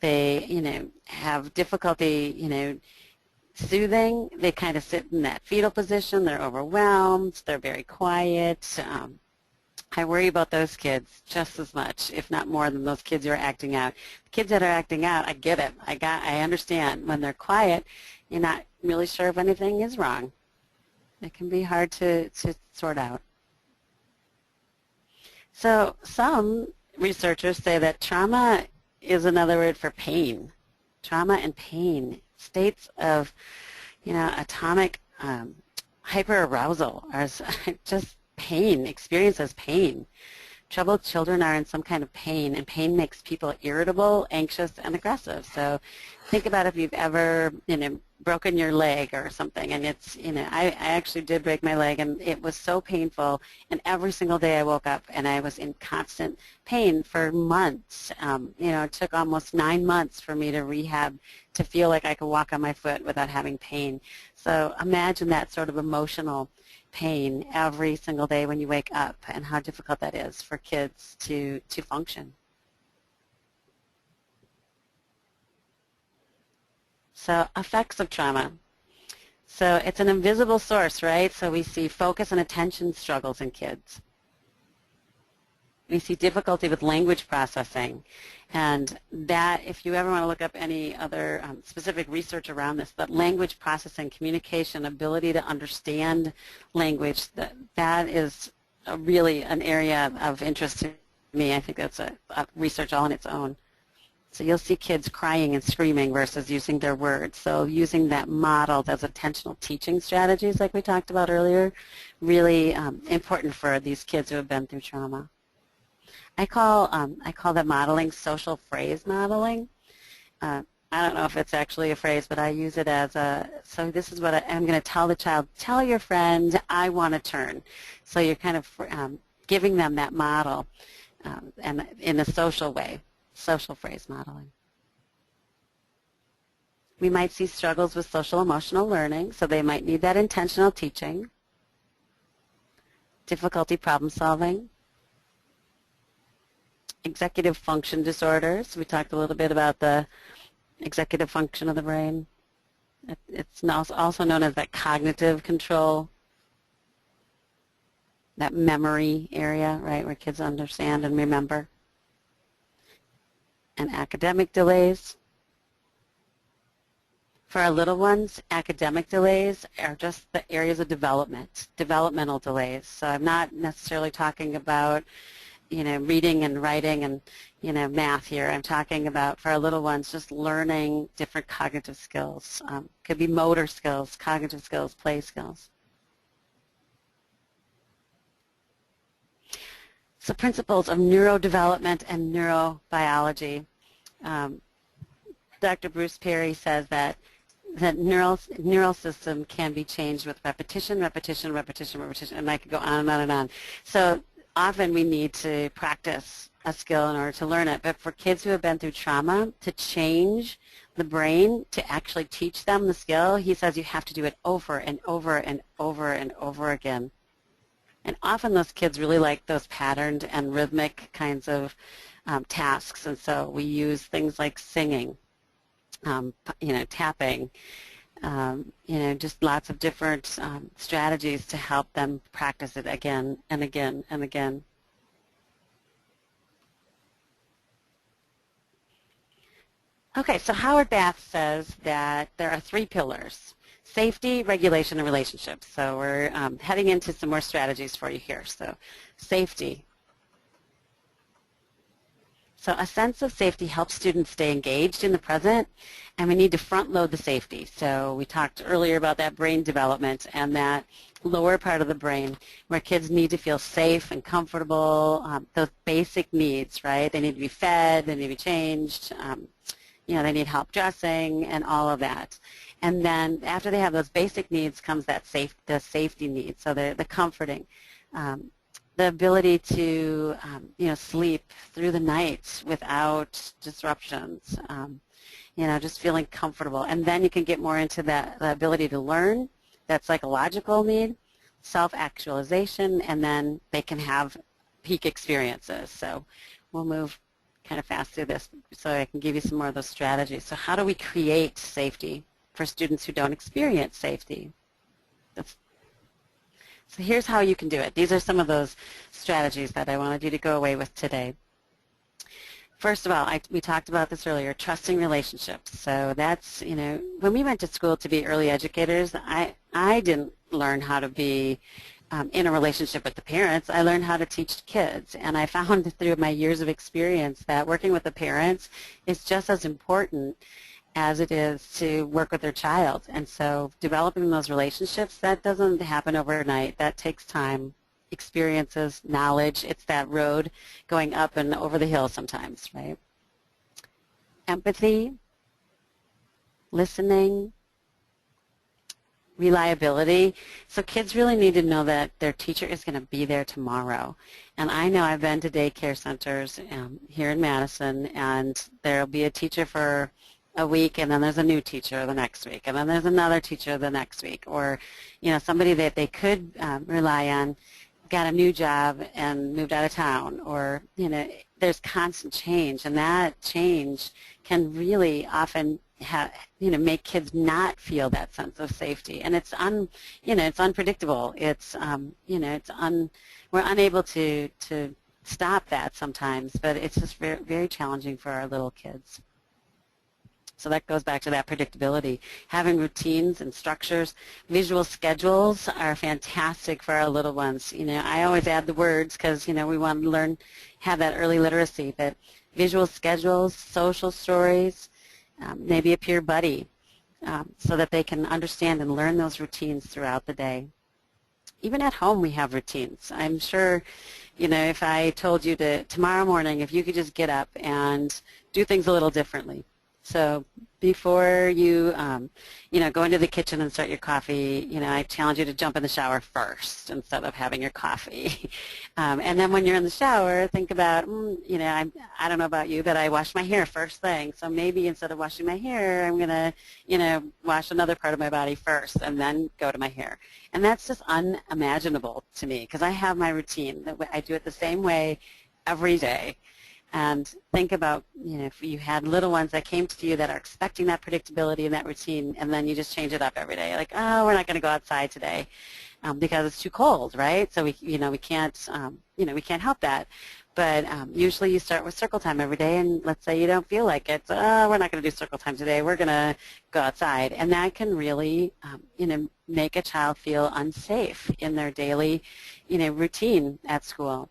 they, have difficulty, soothing. They kind of sit in that fetal position. They're overwhelmed. They're very quiet. I worry about those kids just as much, if not more, than those kids who are acting out. The kids that are acting out, I get it. I understand. When they're quiet, you're not really sure if anything is wrong. It can be hard to sort out. So some researchers say that trauma is another word for pain. Trauma and pain. States of, atomic hyperarousal are just pain, experiences pain. Troubled children are in some kind of pain, and pain makes people irritable, anxious, and aggressive. So think about if you've ever, broken your leg or something, and it's, I actually did break my leg, and it was so painful, and every single day I woke up and I was in constant pain for months. It took almost 9 months for me to rehab to feel like I could walk on my foot without having pain. So imagine that sort of emotional pain every single day when you wake up, and how difficult that is for kids to function. So effects of trauma. So it's an invisible source, right? So we see focus and attention struggles in kids. We see difficulty with language processing. And that, if you ever want to look up any other specific research around this, but language processing, communication, ability to understand language, that is really an area of interest to me. I think that's a research all on its own. So you'll see kids crying and screaming versus using their words. So using that model, those attentional teaching strategies like we talked about earlier, really important for these kids who have been through trauma. I call that modeling social phrase modeling. I don't know if it's actually a phrase, but I use it as so this is what I'm going to tell the child, tell your friend, I want to turn. So you're kind of giving them that model and in a social way, social phrase modeling. We might see struggles with social emotional learning, so they might need that intentional teaching, difficulty problem solving, executive function disorders. We talked a little bit about the executive function of the brain. It's also known as that cognitive control, that memory area, right, where kids understand and remember. And academic delays. For our little ones, academic delays are just the areas of development, developmental delays. So I'm not necessarily talking about, reading and writing and, math here. I'm talking about, for our little ones, just learning different cognitive skills. Could be motor skills, cognitive skills, play skills. So principles of neurodevelopment and neurobiology. Dr. Bruce Perry says that neural system can be changed with repetition, repetition, repetition, repetition, and I could go on and on and on. So often we need to practice a skill in order to learn it, but for kids who have been through trauma, to change the brain, to actually teach them the skill, he says you have to do it over and over and over and over again. And often those kids really like those patterned and rhythmic kinds of tasks, and so we use things like singing, tapping, just lots of different strategies to help them practice it again and again and again. Okay, so Howard Bath says that there are 3 pillars: safety, regulation, and relationships. So we're heading into some more strategies for you here. So safety. So a sense of safety helps students stay engaged in the present, and we need to front load the safety. So we talked earlier about that brain development and that lower part of the brain where kids need to feel safe and comfortable, those basic needs, right? They need to be fed, they need to be changed, they need help dressing and all of that. And then after they have those basic needs comes that the safety needs, so the comforting. The ability to, sleep through the night without disruptions, just feeling comfortable. And then you can get more into the ability to learn, that psychological need, self-actualization, and then they can have peak experiences. So we'll move kind of fast through this so I can give you some more of those strategies. So how do we create safety for students who don't experience safety? So here's how you can do it. These are some of those strategies that I wanted you to go away with today. First of all, we talked about this earlier, trusting relationships. So that's, when we went to school to be early educators, I didn't learn how to be in a relationship with the parents. I learned how to teach kids, and I found through my years of experience that working with the parents is just as important as it is to work with their child. And so developing those relationships, that doesn't happen overnight. That takes time, experiences, knowledge. It's that road going up and over the hill sometimes, right? Empathy, listening, reliability. So kids really need to know that their teacher is going to be there tomorrow. And I know I've been to daycare centers here in Madison, and there'll be a teacher for a week, and then there's a new teacher the next week, and then there's another teacher the next week, or somebody that they could rely on got a new job and moved out of town, or there's constant change, and that change can really often make kids not feel that sense of safety, and it's it's unpredictable. It's we're unable to stop that sometimes, but it's just very, very challenging for our little kids. So that goes back to that predictability. Having routines and structures. Visual schedules are fantastic for our little ones. I always add the words because, we want to learn, have that early literacy. But visual schedules, social stories, maybe a peer buddy, so that they can understand and learn those routines throughout the day. Even at home we have routines. I'm sure, if I told you tomorrow morning, if you could just get up and do things a little differently, So before you, go into the kitchen and start your coffee, I challenge you to jump in the shower first instead of having your coffee. And then when you're in the shower, think about, I don't know about you, but I wash my hair first thing. So maybe instead of washing my hair, I'm going to, wash another part of my body first and then go to my hair. And that's just unimaginable to me because I have my routine. I do it the same way every day. And think about, if you had little ones that came to you that are expecting that predictability and that routine, and then you just change it up every day. Like, oh, we're not going to go outside today because it's too cold, right? So we can't, we can't help that. But usually you start with circle time every day, and let's say you don't feel like it. So, oh, we're not going to do circle time today. We're going to go outside, and that can really, make a child feel unsafe in their daily, routine at school.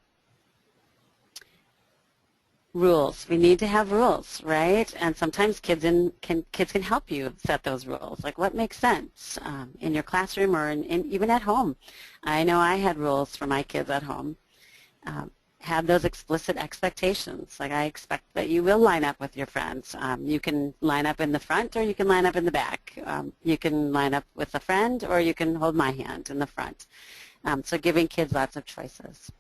Rules. We need to have rules, right? And sometimes kids can help you set those rules. Like what makes sense in your classroom or even at home. I know I had rules for my kids at home. Have those explicit expectations. Like I expect that you will line up with your friends. You can line up in the front or you can line up in the back. You can line up with a friend or you can hold my hand in the front. So giving kids lots of choices.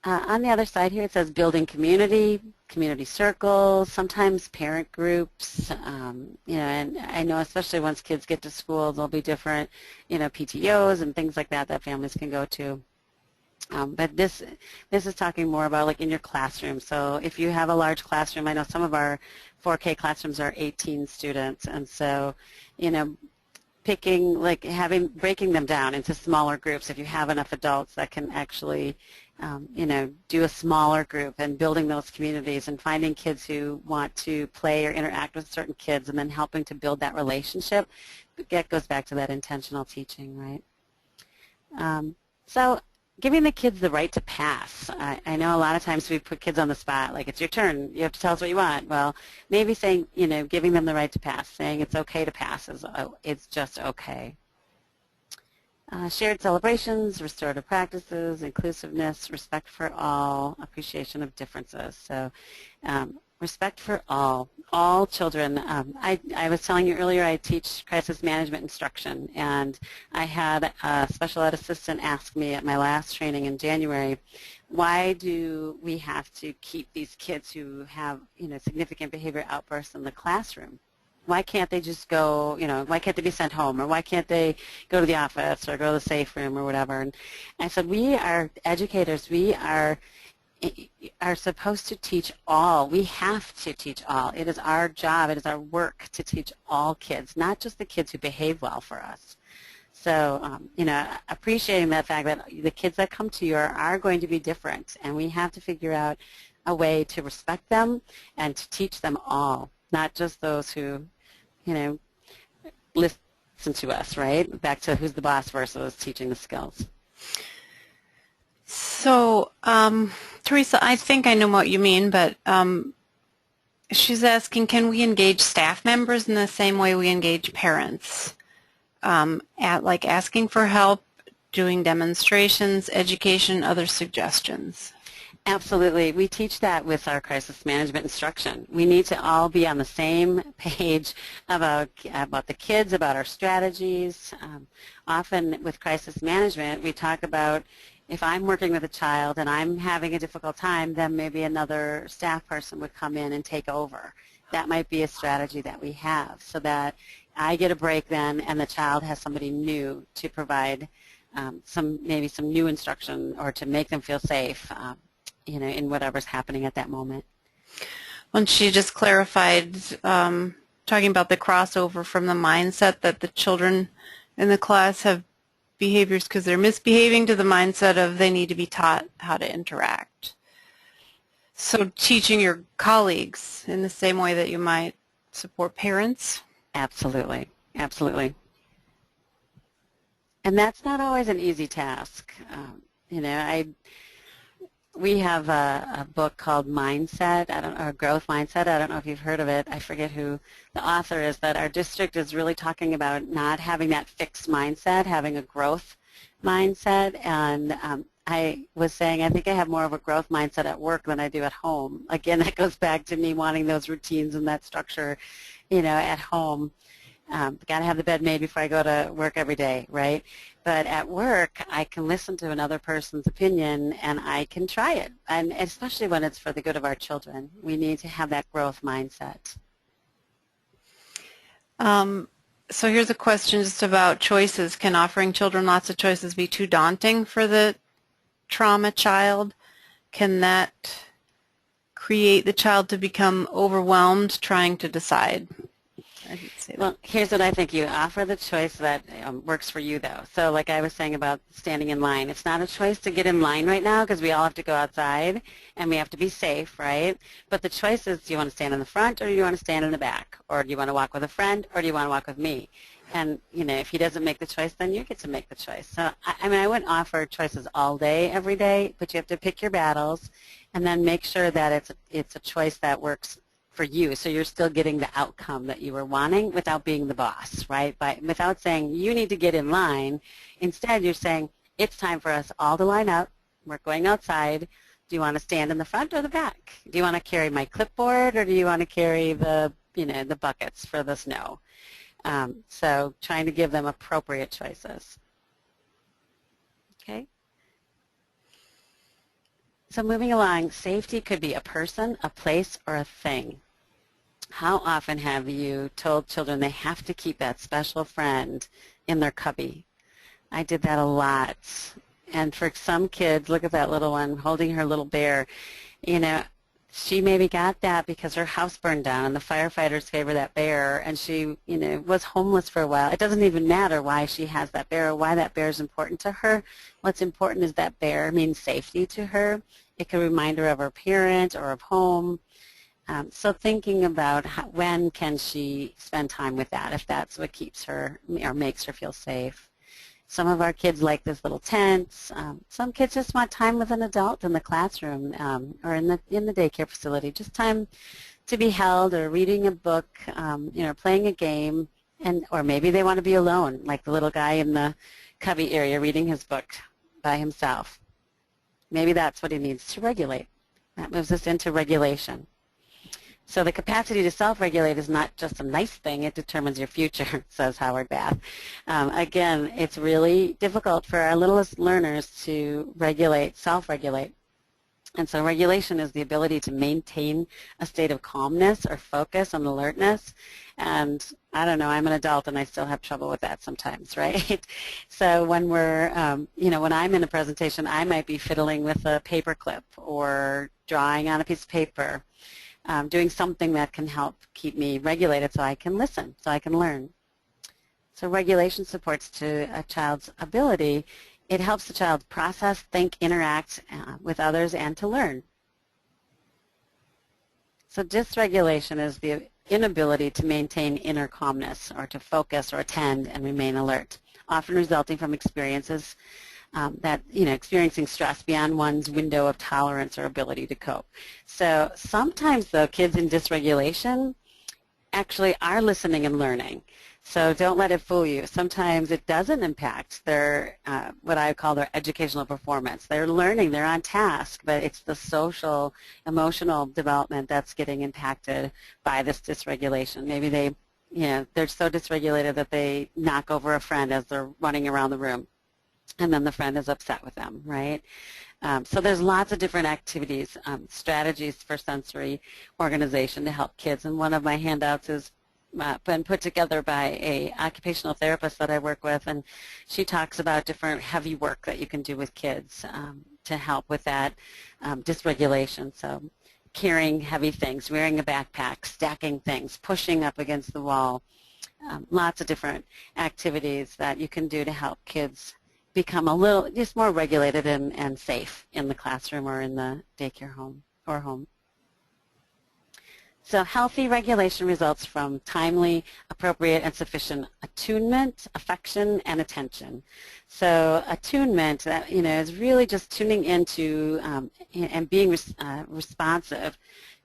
On the other side here it says building community circles, sometimes parent groups, and I know especially once kids get to school there'll be different, PTOs and things like that families can go to. But this is talking more about like in your classroom. So if you have a large classroom, I know some of our 4K classrooms are 18 students, and so, breaking them down into smaller groups if you have enough adults that can actually do a smaller group and building those communities and finding kids who want to play or interact with certain kids and then helping to build that relationship. That goes back to that intentional teaching, right? So giving the kids the right to pass. I know a lot of times we put kids on the spot, like it's your turn, you have to tell us what you want. Well, maybe saying, giving them the right to pass, saying it's okay to pass, it's just okay. Shared celebrations, restorative practices, inclusiveness, respect for all, appreciation of differences. So respect for all children. I was telling you earlier I teach crisis management instruction, and I had a special ed assistant ask me at my last training in January, why do we have to keep these kids who have significant behavior outbursts in the classroom? Why can't they just go, why can't they be sent home, or why can't they go to the office or go to the safe room or whatever? And I said, we are educators. We are supposed to teach all. We have to teach all. It is our job. It is our work to teach all kids, not just the kids who behave well for us. So, appreciating that fact that the kids that come to you are going to be different, and we have to figure out a way to respect them and to teach them all, not just those who, listen to us, right? Back to who's the boss versus teaching the skills. So, Teresa, I think I know what you mean, but she's asking, can we engage staff members in the same way we engage parents? Like asking for help, doing demonstrations, education, other suggestions? Absolutely. We teach that with our crisis management instruction. We need to all be on the same page about the kids, about our strategies. Often with crisis management, we talk about if I'm working with a child and I'm having a difficult time, then maybe another staff person would come in and take over. That might be a strategy that we have so that I get a break then and the child has somebody new to provide maybe some new instruction or to make them feel safe. In whatever's happening at that moment. When she just clarified, talking about the crossover from the mindset that the children in the class have behaviors because they're misbehaving to the mindset of they need to be taught how to interact. So teaching your colleagues in the same way that you might support parents? Absolutely. Absolutely. And that's not always an easy task. We have a book called Mindset, or Growth Mindset. I don't know if you've heard of it. I forget who the author is, but our district is really talking about not having that fixed mindset, having a growth mindset. And I was saying I think I have more of a growth mindset at work than I do at home. Again, that goes back to me wanting those routines and that structure, at home. Got to have the bed made before I go to work every day, right? But at work, I can listen to another person's opinion and I can try it, and especially when it's for the good of our children. We need to have that growth mindset. So here's a question just about choices. Can offering children lots of choices be too daunting for the trauma child? Can that create the child to become overwhelmed trying to decide? I didn't say that. Well, here's what I think. You offer the choice that works for you, though. So like I was saying about standing in line, it's not a choice to get in line right now because we all have to go outside and we have to be safe, right? But the choice is, do you want to stand in the front or do you want to stand in the back? Or do you want to walk with a friend or do you want to walk with me? And, if he doesn't make the choice, then you get to make the choice. So, I wouldn't offer choices all day, every day, but you have to pick your battles and then make sure that it's a choice that works for you, so you're still getting the outcome that you were wanting without being the boss, right? Without saying you need to get in line. Instead, you're saying it's time for us all to line up. We're going outside. Do you want to stand in the front or the back? Do you want to carry my clipboard or do you want to carry the buckets for the snow? So trying to give them appropriate choices. Okay. So moving along, safety could be a person, a place, or a thing. How often have you told children they have to keep that special friend in their cubby? I did that a lot. And for some kids, look at that little one holding her little bear. She maybe got that because her house burned down and the firefighters favor that bear, and she, was homeless for a while. It doesn't even matter why she has that bear or why that bear is important to her. What's important is that bear means safety to her. It can remind her of her parent or of home. So thinking about when can she spend time with that, if that's what keeps her or makes her feel safe. Some of our kids like this little tents. Some kids just want time with an adult in the classroom or in the daycare facility, just time to be held or reading a book, playing a game, or maybe they want to be alone, like the little guy in the cubby area reading his book by himself. Maybe that's what he needs to regulate. That moves us into regulation. So the capacity to self-regulate is not just a nice thing, it determines your future, says Howard Bath. Again, it's really difficult for our littlest learners to self-regulate. And so regulation is the ability to maintain a state of calmness or focus and alertness. And I don't know, I'm an adult and I still have trouble with that sometimes, right? So when when I'm in a presentation, I might be fiddling with a paper clip or drawing on a piece of paper. Doing something that can help keep me regulated so I can listen, so I can learn. So regulation supports to a child's ability. It helps the child process, think, interact with others, and to learn. So dysregulation is the inability to maintain inner calmness or to focus or attend and remain alert, often resulting from experiences experiencing stress beyond one's window of tolerance or ability to cope. So sometimes, though, kids in dysregulation actually are listening and learning. So don't let it fool you. Sometimes it doesn't impact their, what I call their educational performance. They're learning, they're on task, but it's the social, emotional development that's getting impacted by this dysregulation. Maybe they're so dysregulated that they knock over a friend as they're running around the room, and then the friend is upset with them, right? So there's lots of different activities, strategies for sensory organization to help kids, and one of my handouts has been put together by a occupational therapist that I work with, and she talks about different heavy work that you can do with kids to help with that dysregulation. So carrying heavy things, wearing a backpack, stacking things, pushing up against the wall, lots of different activities that you can do to help kids become a little just more regulated and safe in the classroom or in the daycare home or home. So healthy regulation results from timely, appropriate, and sufficient attunement, affection, and attention. So attunement, is really just tuning into and being responsive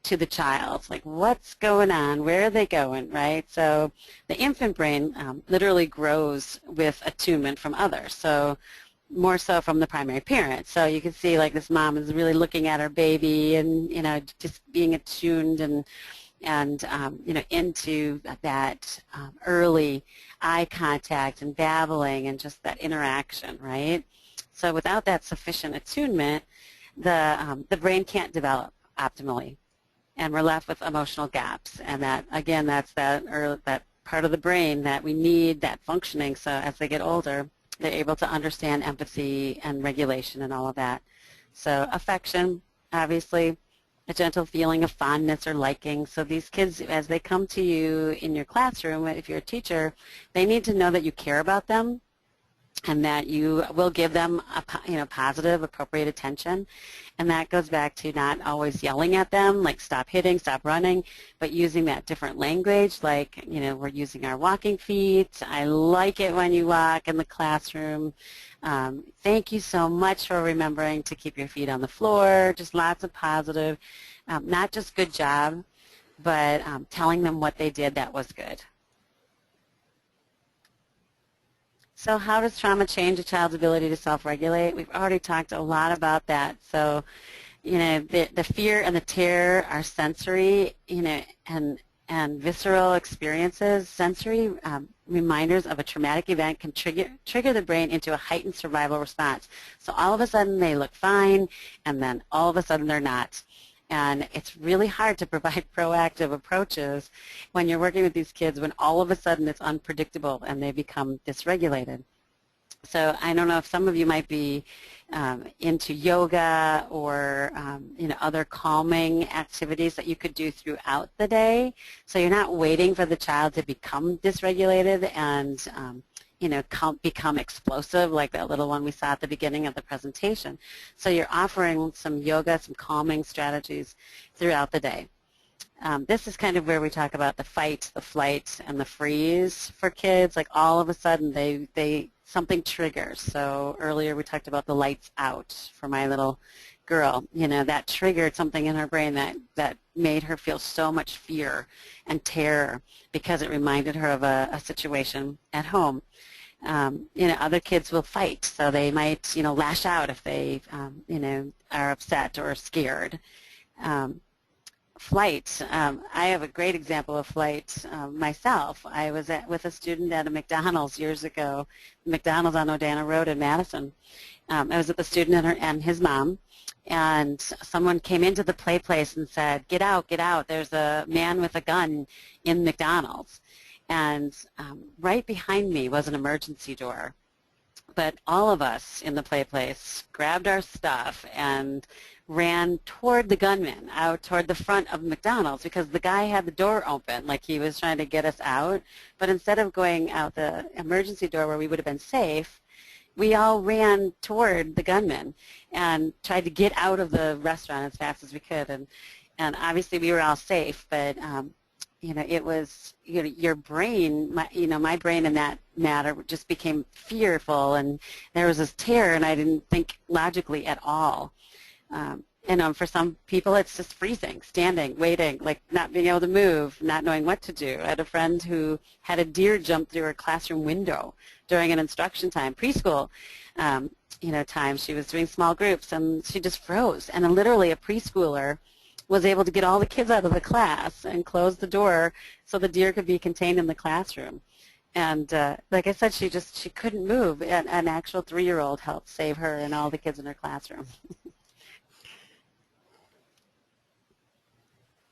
to the child, like what's going on, where are they going, right? So the infant brain literally grows with attunement from others. So more so from the primary parent. So you can see like this mom is really looking at her baby and, you know, just being attuned and you know, into that early eye contact and babbling and just that interaction, right? So without that sufficient attunement, the brain can't develop optimally, and we're left with emotional gaps. And that, again, that's that part of the brain that we need, that functioning, so as they get older, they're able to understand empathy and regulation and all of that. So affection, obviously, a gentle feeling of fondness or liking. So these kids, as they come to you in your classroom, if you're a teacher, they need to know that you care about them and that you will give them positive, appropriate attention. And that goes back to not always yelling at them, like stop hitting, stop running, but using that different language, like, you know, we're using our walking feet. I like it when you walk in the classroom. Thank you so much for remembering to keep your feet on the floor. Just lots of positive, not just good job, but telling them what they did that was good. So how does trauma change a child's ability to self-regulate? We've already talked a lot about that. So, you know, the fear and the terror are sensory, you know, and visceral experiences. Sensory reminders of a traumatic event can trigger the brain into a heightened survival response. So all of a sudden they look fine, and then all of a sudden they're not. And it's really hard to provide proactive approaches when you're working with these kids when all of a sudden it's unpredictable and they become dysregulated. So I don't know if some of you might be into yoga or you know, other calming activities that you could do throughout the day. So you're not waiting for the child to become dysregulated and you know, become explosive like that little one we saw at the beginning of the presentation. So you're offering some yoga, some calming strategies throughout the day. This is kind of where we talk about the fight, the flight, and the freeze for kids. Like all of a sudden something triggers. So earlier we talked about the lights out for my little girl. You know, that triggered something in her brain that made her feel so much fear and terror because it reminded her of a situation at home. You know, other kids will fight, so they might, you know, lash out if they, you know, are upset or scared. Flight. I have a great example of flight myself. I was with a student at a McDonald's years ago, McDonald's on Odana Road in Madison. I was with a student and his mom, and someone came into the play place and said, get out, there's a man with a gun in McDonald's. And right behind me was an emergency door. But all of us in the play place grabbed our stuff and ran toward the gunman, out toward the front of McDonald's, because the guy had the door open, like he was trying to get us out. But instead of going out the emergency door where we would have been safe, we all ran toward the gunman and tried to get out of the restaurant as fast as we could. And obviously we were all safe, but you know, it was, you know, your brain, my brain in that matter just became fearful, and there was this terror, and I didn't think logically at all. And for some people, it's just freezing, standing, waiting, like not being able to move, not knowing what to do. I had a friend who had a deer jump through her classroom window during an instruction time, preschool, you know, time. She was doing small groups, and she just froze. And then literally a preschooler was able to get all the kids out of the class and close the door so the deer could be contained in the classroom. And like I said, she couldn't move. An actual 3-year-old helped save her and all the kids in her classroom.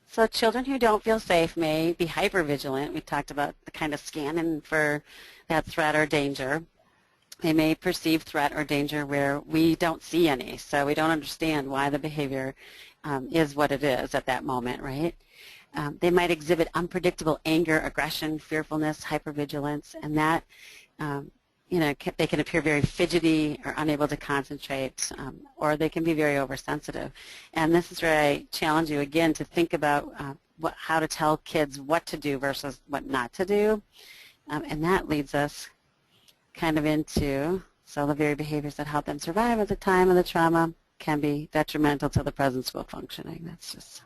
So children who don't feel safe may be hypervigilant. We talked about the kind of scanning for that threat or danger. They may perceive threat or danger where we don't see any, so we don't understand why the behavior is what it is at that moment, right? They might exhibit unpredictable anger, aggression, fearfulness, hypervigilance, and that, you know, they can appear very fidgety or unable to concentrate, or they can be very oversensitive. And this is where I challenge you again to think about how to tell kids what to do versus what not to do. And that leads us kind of into, so the very behaviors that help them survive at the time of the trauma can be detrimental to the present school functioning. That's just,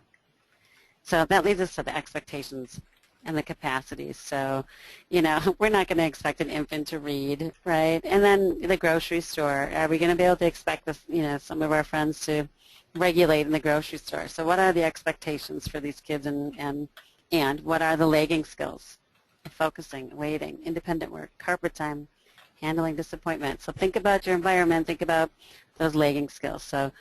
so that leads us to the expectations and the capacities. So, you know, we're not going to expect an infant to read, right? And then the grocery store, are we going to be able to expect this, you know, some of our friends to regulate in the grocery store? So what are the expectations for these kids, and what are the lagging skills? Focusing, waiting, independent work, carpet time, handling disappointment. So think about your environment, think about those lagging skills. So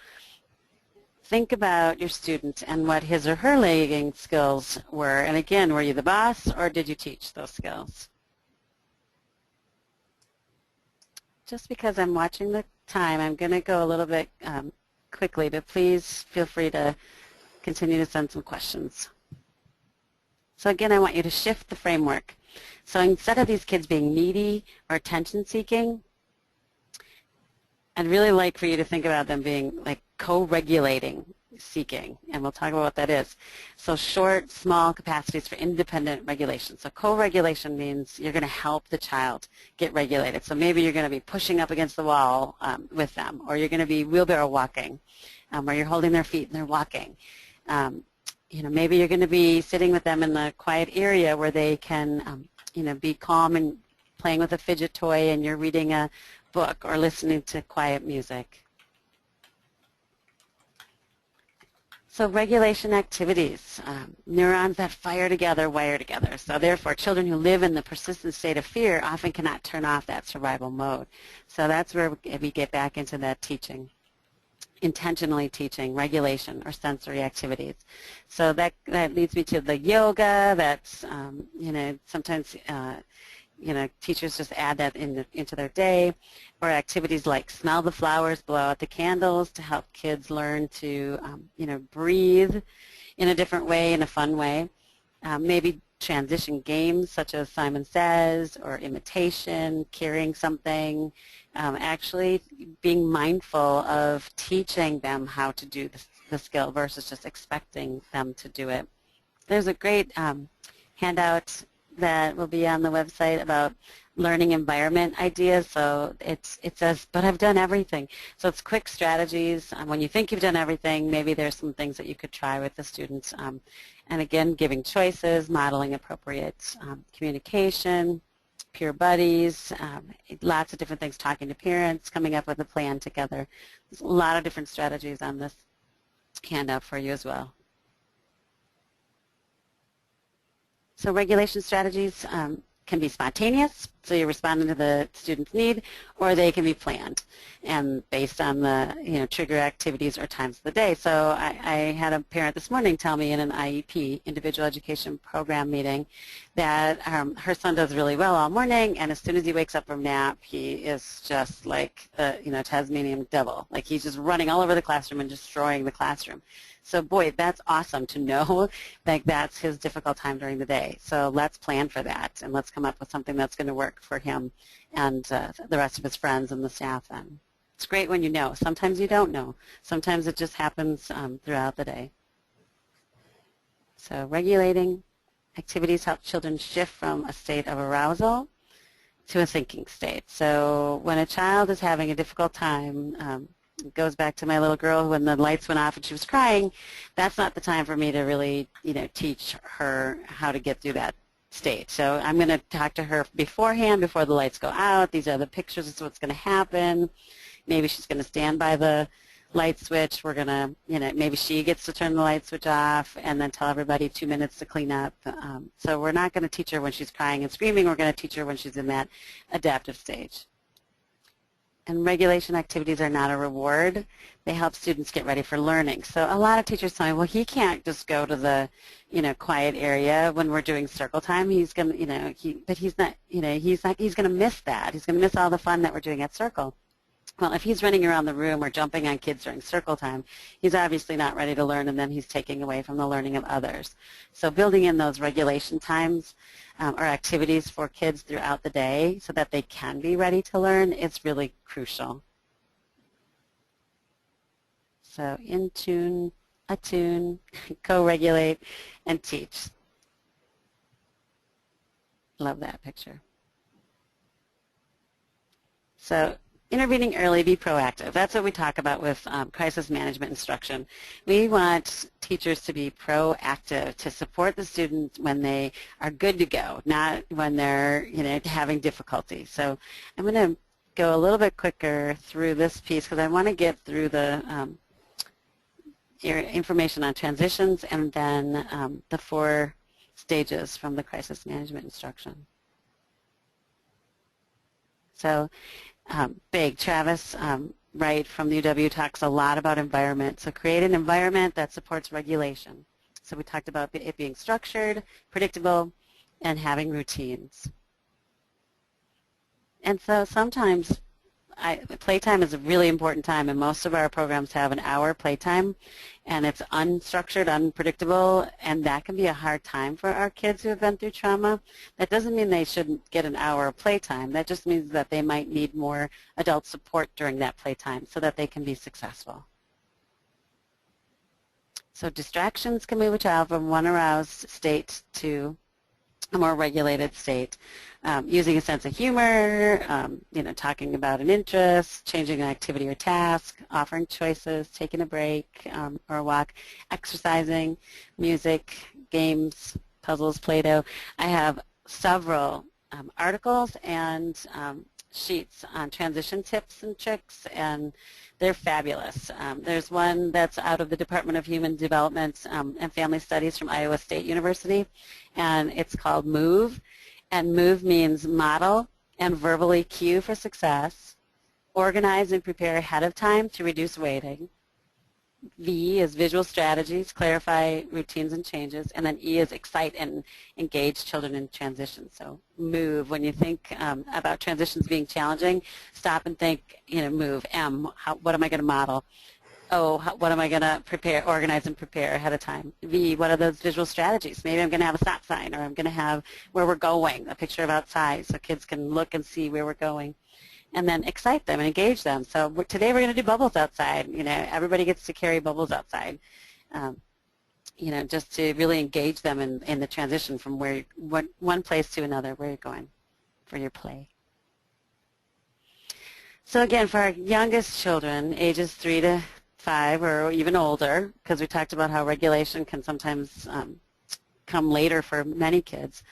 think about your student and what his or her lagging skills were. And again, were you the boss or did you teach those skills? Just because I'm watching the time, I'm going to go a little bit quickly, but please feel free to continue to send some questions. So again, I want you to shift the framework. So instead of these kids being needy or attention-seeking, I'd really like for you to think about them being like co-regulating seeking, and we'll talk about what that is. So short, small capacities for independent regulation. So co-regulation means you're going to help the child get regulated. So maybe you're going to be pushing up against the wall with them, or you're going to be wheelbarrow walking, or you're holding their feet and they're walking. You know, maybe you're going to be sitting with them in the quiet area where they can, you know, be calm and playing with a fidget toy, and you're reading a book or listening to quiet music. So regulation activities, neurons that fire together wire together. So therefore, children who live in the persistent state of fear often cannot turn off that survival mode. So that's where we get back into that teaching. Intentionally teaching, regulation, or sensory activities. So that leads me to the yoga. That's, you know, sometimes, you know, teachers just add that into their day, or activities like smell the flowers, blow out the candles to help kids learn to, you know, breathe in a different way, in a fun way. Maybe transition games such as Simon Says, or imitation, carrying something, actually being mindful of teaching them how to do the skill versus just expecting them to do it. There's a great handout that will be on the website about learning environment ideas. So it says, but I've done everything. So it's quick strategies. When you think you've done everything, maybe there's some things that you could try with the students. And again, giving choices, modeling appropriate communication, peer buddies, lots of different things, talking to parents, coming up with a plan together. There's a lot of different strategies on this handout for you as well. So regulation strategies can be spontaneous, so you're responding to the student's need, or they can be planned and based on the, you know, trigger activities or times of the day. So I had a parent this morning tell me in an IEP, Individual Education Program meeting, that her son does really well all morning, and as soon as he wakes up from nap, he is just like the, you know, Tasmanian devil. Like he's just running all over the classroom and destroying the classroom. So boy, that's awesome to know that that's his difficult time during the day. So let's plan for that, and let's come up with something that's going to work for him and the rest of his friends and the staff then. It's great when you know. Sometimes you don't know. Sometimes it just happens throughout the day. So regulating activities help children shift from a state of arousal to a thinking state. So when a child is having a difficult time, it goes back to my little girl when the lights went off and she was crying, that's not the time for me to really, you know, teach her how to get through that state. So I'm going to talk to her beforehand, before the lights go out. These are the pictures of what's going to happen. Maybe she's going to stand by the light switch. We're going to, you know, maybe she gets to turn the light switch off and then tell everybody 2 minutes to clean up. So we're not going to teach her when she's crying and screaming. We're going to teach her when she's in that adaptive stage. And regulation activities are not a reward. They help students get ready for learning. So a lot of teachers tell me, well, he can't just go to the, you know, quiet area when we're doing circle time. He's going to, you know, but he's not, you know, he's going to miss that. He's going to miss all the fun that we're doing at circle. Well, if he's running around the room or jumping on kids during circle time, he's obviously not ready to learn, and then he's taking away from the learning of others. So building in those regulation times or activities for kids throughout the day so that they can be ready to learn is really crucial. So in tune, attune, co-regulate, and teach. Love that picture. So intervening early, be proactive. That's what we talk about with crisis management instruction. We want teachers to be proactive, to support the students when they are good to go, not when they're having difficulty. So I'm going to go a little bit quicker through this piece because I want to get through the information on transitions and then the 4 stages from the crisis management instruction. So Travis Wright from the UW talks a lot about environment. So create an environment that supports regulation. So we talked about it being structured, predictable, and having routines. And so sometimes playtime is a really important time, and most of our programs have an hour playtime, and it's unstructured, unpredictable, and that can be a hard time for our kids who have been through trauma. That doesn't mean they shouldn't get an hour of playtime. That just means that they might need more adult support during that playtime so that they can be successful. So distractions can move a child from one aroused state to a more regulated state, using a sense of humor, talking about an interest, changing an activity or task, offering choices, taking a break or a walk, exercising, music, games, puzzles, Play-Doh. I have several articles and sheets on transition tips and tricks, and they're fabulous. There's one that's out of the Department of Human Development and Family Studies from Iowa State University, and it's called MOVE. And MOVE means model and verbally cue for success, organize and prepare ahead of time to reduce waiting. V is visual strategies, clarify routines and changes, and then E is excite and engage children in transition. So MOVE, when you think about transitions being challenging, stop and think, MOVE. M, what am I going to model? O, what am I going to prepare, organize and prepare ahead of time? V, what are those visual strategies? Maybe I'm going to have a stop sign, or I'm going to have where we're going, a picture of outside so kids can look and see where we're going. And then excite them and engage them. So today we're going to do bubbles outside. Everybody gets to carry bubbles outside. Just to really engage them in the transition from one place to another, where you're going for your play. So again, for our youngest children, ages 3 to 5 or even older, because we talked about how regulation can sometimes come later for many kids.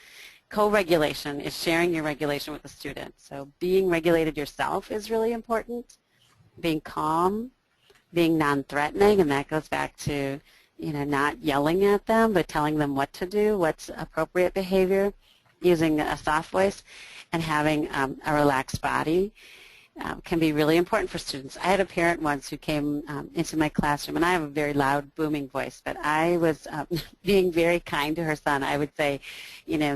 Co-regulation is sharing your regulation with the student. So being regulated yourself is really important. Being calm, being non-threatening, and that goes back to, not yelling at them, but telling them what to do, what's appropriate behavior, using a soft voice, and having a relaxed body can be really important for students. I had a parent once who came into my classroom, and I have a very loud, booming voice, but I was being very kind to her son. I would say,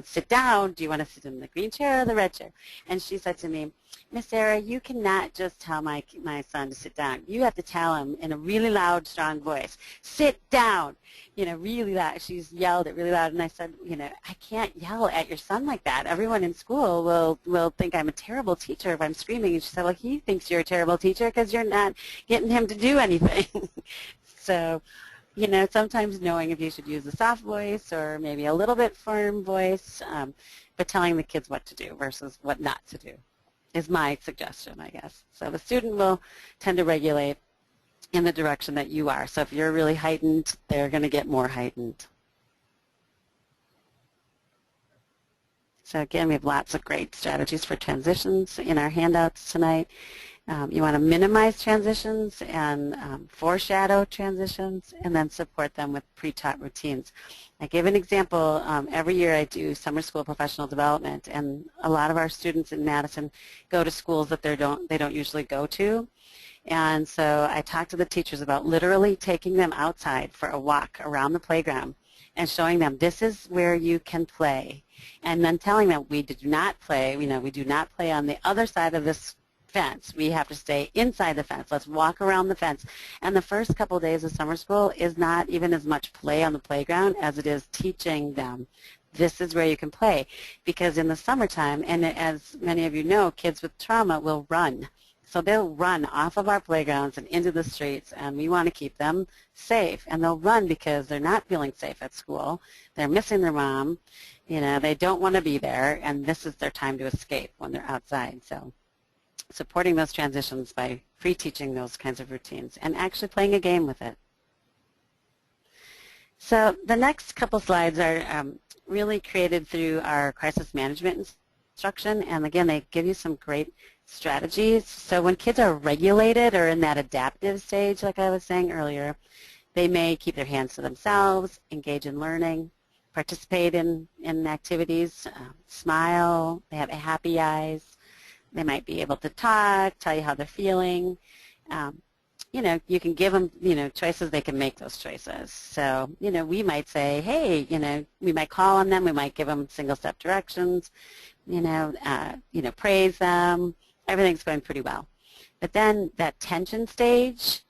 sit down. Do you want to sit in the green chair or the red chair? And she said to me, Miss Sarah, you cannot just tell my son to sit down. You have to tell him in a really loud, strong voice, sit down, really loud. She's yelled it really loud, and I said, I can't yell at your son like that. Everyone in school will think I'm a terrible teacher if I'm screaming. And she said, well, he thinks you're a terrible teacher because you're not getting him to do anything. So, sometimes knowing if you should use a soft voice or maybe a little bit firm voice, but telling the kids what to do versus what not to do is my suggestion, I guess. So the student will tend to regulate in the direction that you are. So if you're really heightened, they're going to get more heightened. So again, we have lots of great strategies for transitions in our handouts tonight. You want to minimize transitions and foreshadow transitions, and then support them with pre-taught routines. I give an example. Every year I do summer school professional development, and a lot of our students in Madison go to schools that they don't usually go to. And so I talk to the teachers about literally taking them outside for a walk around the playground and showing them this is where you can play, and then telling them we do not play. We do not play on the other side of this fence. We have to stay inside the fence. Let's walk around the fence. And the first couple of days of summer school is not even as much play on the playground as it is teaching them this is where you can play. Because in the summertime, and as many of you know, kids with trauma will run. So they'll run off of our playgrounds and into the streets, and we want to keep them safe. And they'll run because they're not feeling safe at school. They're missing their mom. They don't want to be there, and this is their time to escape when they're outside. So supporting those transitions by pre-teaching those kinds of routines and actually playing a game with it. So the next couple slides are really created through our crisis management instruction, and again, they give you some great strategies. So when kids are regulated or in that adaptive stage, like I was saying earlier, they may keep their hands to themselves, engage in learning, participate in activities, smile, they have happy eyes, they might be able to talk, tell you how they're feeling. You can give them, choices, they can make those choices. So, we might say, hey, we might call on them, we might give them single-step directions, praise them, everything's going pretty well. But then that tension stage,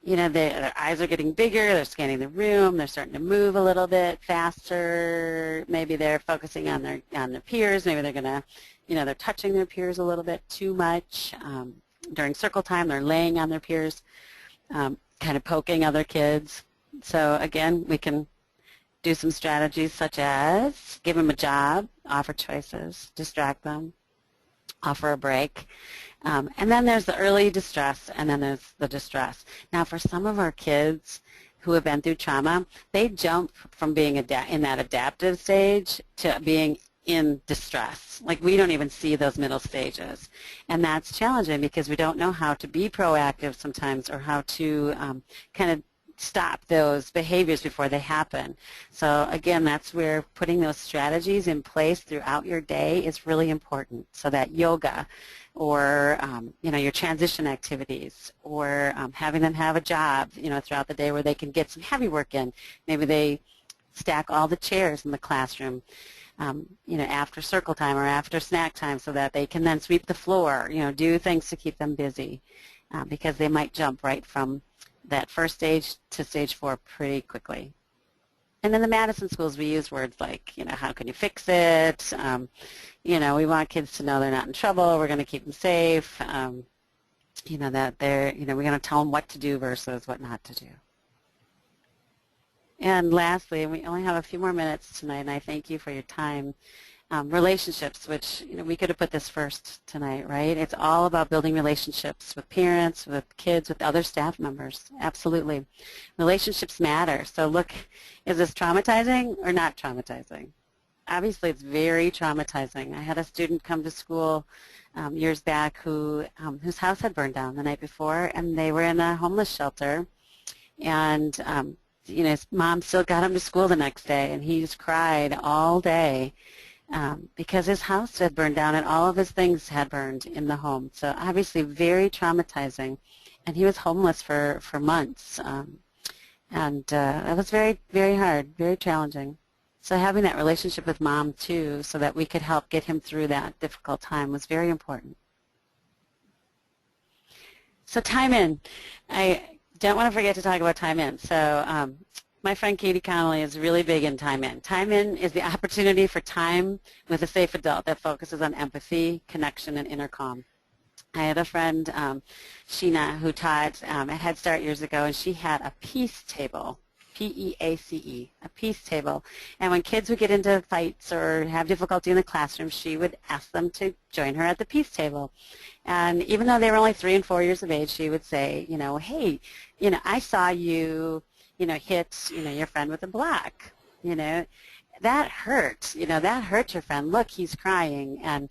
their eyes are getting bigger, they're scanning the room, they're starting to move a little bit faster, maybe they're focusing on their peers, maybe they're going to, they're touching their peers a little bit too much. During circle time, they're laying on their peers, kind of poking other kids. So again, we can do some strategies such as give them a job, offer choices, distract them, offer a break. And then there's the early distress, and then there's the distress. Now, for some of our kids who have been through trauma, they jump from being in that adaptive stage to being in distress. Like, we don't even see those middle stages. And that's challenging because we don't know how to be proactive sometimes, or how to kind of stop those behaviors before they happen. So again, that's where putting those strategies in place throughout your day is really important, so that yoga or your transition activities, or having them have a job throughout the day where they can get some heavy work in. Maybe they stack all the chairs in the classroom after circle time or after snack time, so that they can then sweep the floor, do things to keep them busy, because they might jump right from that first stage to stage 4 pretty quickly. And in the Madison schools, we use words like, how can you fix it? We want kids to know they're not in trouble. We're going to keep them safe. That they're, we're going to tell them what to do versus what not to do. And lastly, and we only have a few more minutes tonight, and I thank you for your time. Relationships, which, we could have put this first tonight, right? It's all about building relationships with parents, with kids, with other staff members. Absolutely. Relationships matter. So look, is this traumatizing or not traumatizing? Obviously, it's very traumatizing. I had a student come to school years back whose house had burned down the night before, and they were in a homeless shelter. And, his mom still got him to school the next day, and he just cried all day. Because his house had burned down and all of his things had burned in the home. So obviously very traumatizing. And he was homeless for months. That was very, very hard, very challenging. So having that relationship with Mom, too, so that we could help get him through that difficult time was very important. So time in. I don't want to forget to talk about time in. So my friend Katie Connolly is really big in time in. Time in is the opportunity for time with a safe adult that focuses on empathy, connection, and inner calm. I had a friend, Sheena, who taught at Head Start years ago, and she had a peace table, P-E-A-C-E, a peace table. And when kids would get into fights or have difficulty in the classroom, she would ask them to join her at the peace table. And even though they were only 3 and 4 years of age, she would say, hey, I saw you hit, your friend with a block, that hurt, that hurt your friend. Look, he's crying. And,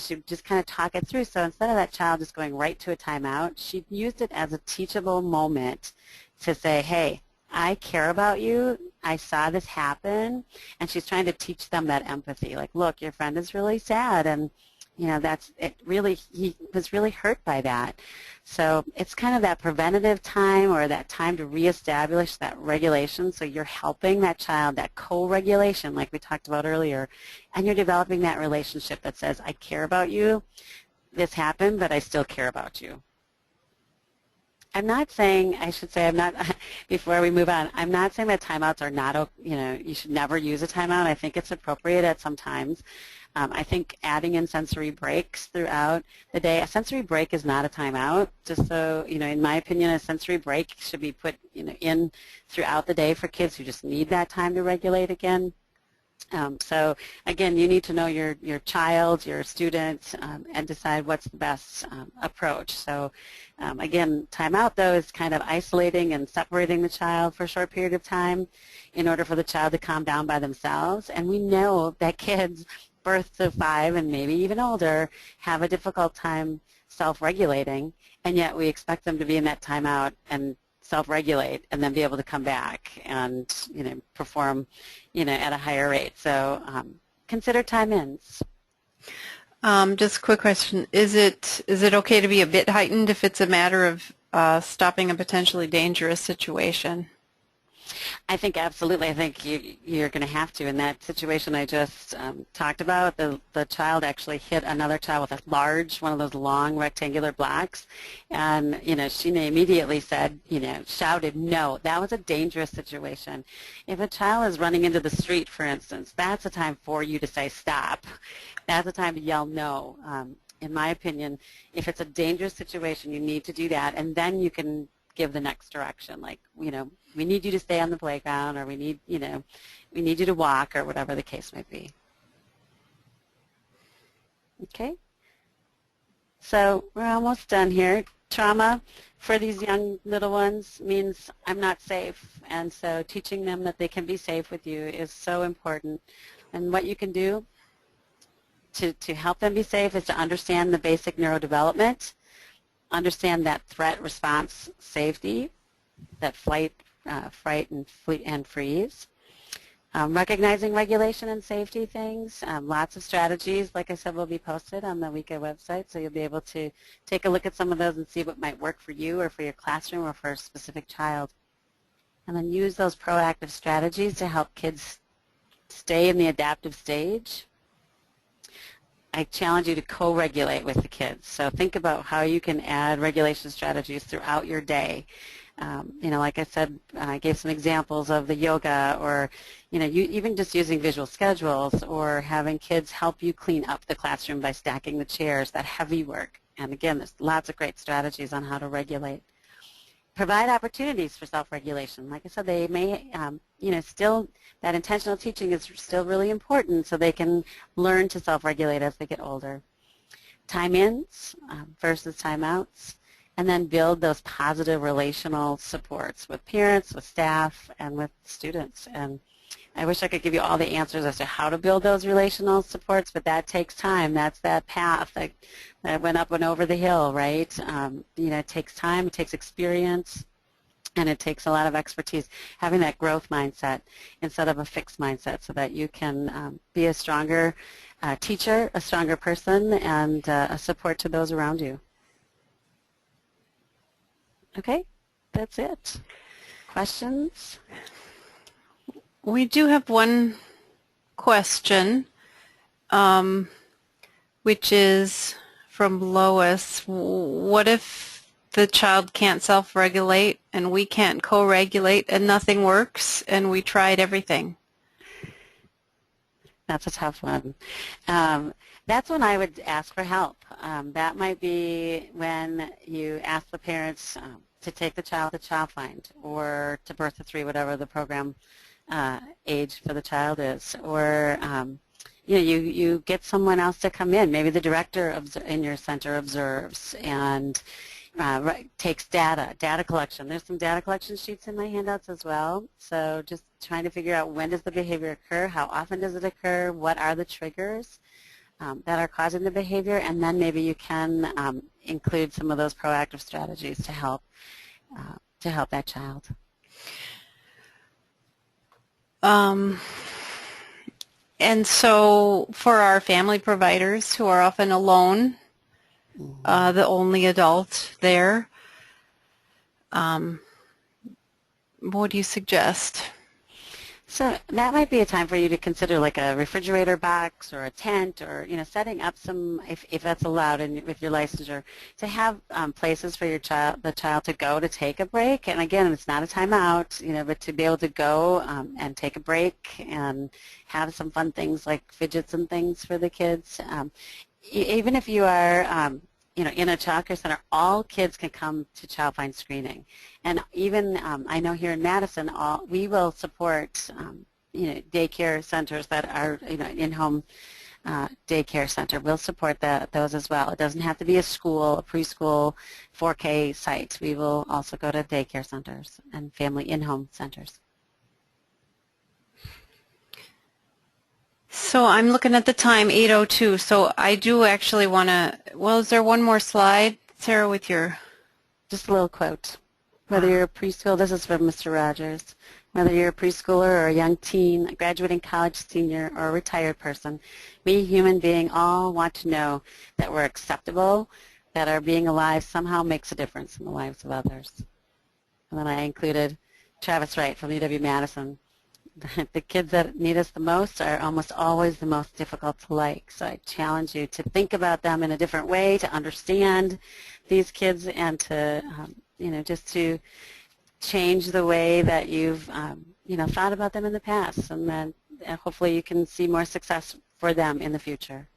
she'd just kind of talk it through. So instead of that child just going right to a timeout, she used it as a teachable moment to say, hey, I care about you. I saw this happen. And she's trying to teach them that empathy. Like, look, your friend is really sad. And, he was really hurt by that. So it's kind of that preventative time, or that time to reestablish that regulation. So you're helping that child, that co-regulation like we talked about earlier, and you're developing that relationship that says, I care about you. This happened, but I still care about you. I'm not saying, before we move on, I'm not saying that timeouts are not, you should never use a timeout. I think it's appropriate at some times. I think adding in sensory breaks throughout the day. A sensory break is not a timeout. Just so, in my opinion, a sensory break should be put, in throughout the day for kids who just need that time to regulate again. So again, you need to know your child, your student, and decide what's the best approach. So again, timeout though is kind of isolating and separating the child for a short period of time in order for the child to calm down by themselves. And we know that kids birth to 5 and maybe even older have a difficult time self-regulating, and yet we expect them to be in that timeout and self-regulate and then be able to come back and perform at a higher rate. So consider time-ins. Just a quick question. Is it okay to be a bit heightened if it's a matter of stopping a potentially dangerous situation? I think absolutely. I think you're going to have to. In that situation I just talked about, the child actually hit another child with a one of those long rectangular blocks, and she immediately said, shouted, no. That was a dangerous situation. If a child is running into the street, for instance, that's a time for you to say stop. That's a time to yell no. In my opinion, if it's a dangerous situation, you need to do that, and then you can give the next direction, like, we need you to stay on the playground, or we need you to walk, or whatever the case may be. Okay? So we're almost done here. Trauma for these young little ones means I'm not safe, and so teaching them that they can be safe with you is so important. And what you can do to help them be safe is to understand the basic neurodevelopment, understand that threat response safety, that flight, fright, and freeze. Recognizing regulation and safety things. Lots of strategies, like I said, will be posted on the WICA website, so you'll be able to take a look at some of those and see what might work for you or for your classroom or for a specific child. And then use those proactive strategies to help kids stay in the adaptive stage. I challenge you to co-regulate with the kids. So think about how you can add regulation strategies throughout your day. Like I said, I gave some examples of the yoga, or, you even just using visual schedules, or having kids help you clean up the classroom by stacking the chairs, that heavy work. And again, there's lots of great strategies on how to regulate. Provide opportunities for self-regulation. Like I said, they may, still, that intentional teaching is still really important, so they can learn to self-regulate as they get older. Time-ins versus time-outs, and then build those positive relational supports with parents, with staff, and with students. And I wish I could give you all the answers as to how to build those relational supports, but that takes time. That's that path that went up and over the hill, right? It takes time, it takes experience, and it takes a lot of expertise. Having that growth mindset instead of a fixed mindset, so that you can be a stronger teacher, a stronger person, and a support to those around you. Okay, that's it. Questions? We do have one question, which is from Lois. What if the child can't self-regulate and we can't co-regulate and nothing works and we tried everything? That's a tough one. That's when I would ask for help. That might be when you ask the parents to take the child to Child Find, or to Birth to 3, whatever the program age for the child is, or you get someone else to come in. Maybe the director in your center observes and takes data collection. There's some data collection sheets in my handouts as well. So just trying to figure out, when does the behavior occur, how often does it occur, what are the triggers that are causing the behavior, and then maybe you can include some of those proactive strategies to help that child. And so for our family providers who are often alone, the only adult there, what do you suggest? So that might be a time for you to consider, like a refrigerator box or a tent, or setting up some, if that's allowed and with your licensure, to have places for the child to go to take a break. And again, it's not a timeout, but to be able to go and take a break and have some fun things like fidgets and things for the kids. Even if you are in a child care center, all kids can come to Child Find screening. And even, I know here in Madison, we will support daycare centers that are, in-home daycare center. We'll support those as well. It doesn't have to be a school, a preschool, 4K site. We will also go to daycare centers and family in-home centers. So I'm looking at the time, 8:02. So I do actually want to, well, is there one more slide, Sarah, with your... Just a little quote. Whether you're a preschool, this is from Mr. Rogers, whether you're a preschooler or a young teen, a graduating college senior, or a retired person, we human beings all want to know that we're acceptable, that our being alive somehow makes a difference in the lives of others. And then I included Travis Wright from UW-Madison. The kids that need us the most are almost always the most difficult to like. So I challenge you to think about them in a different way, to understand these kids, and to, just to change the way that you've, thought about them in the past. And then hopefully you can see more success for them in the future.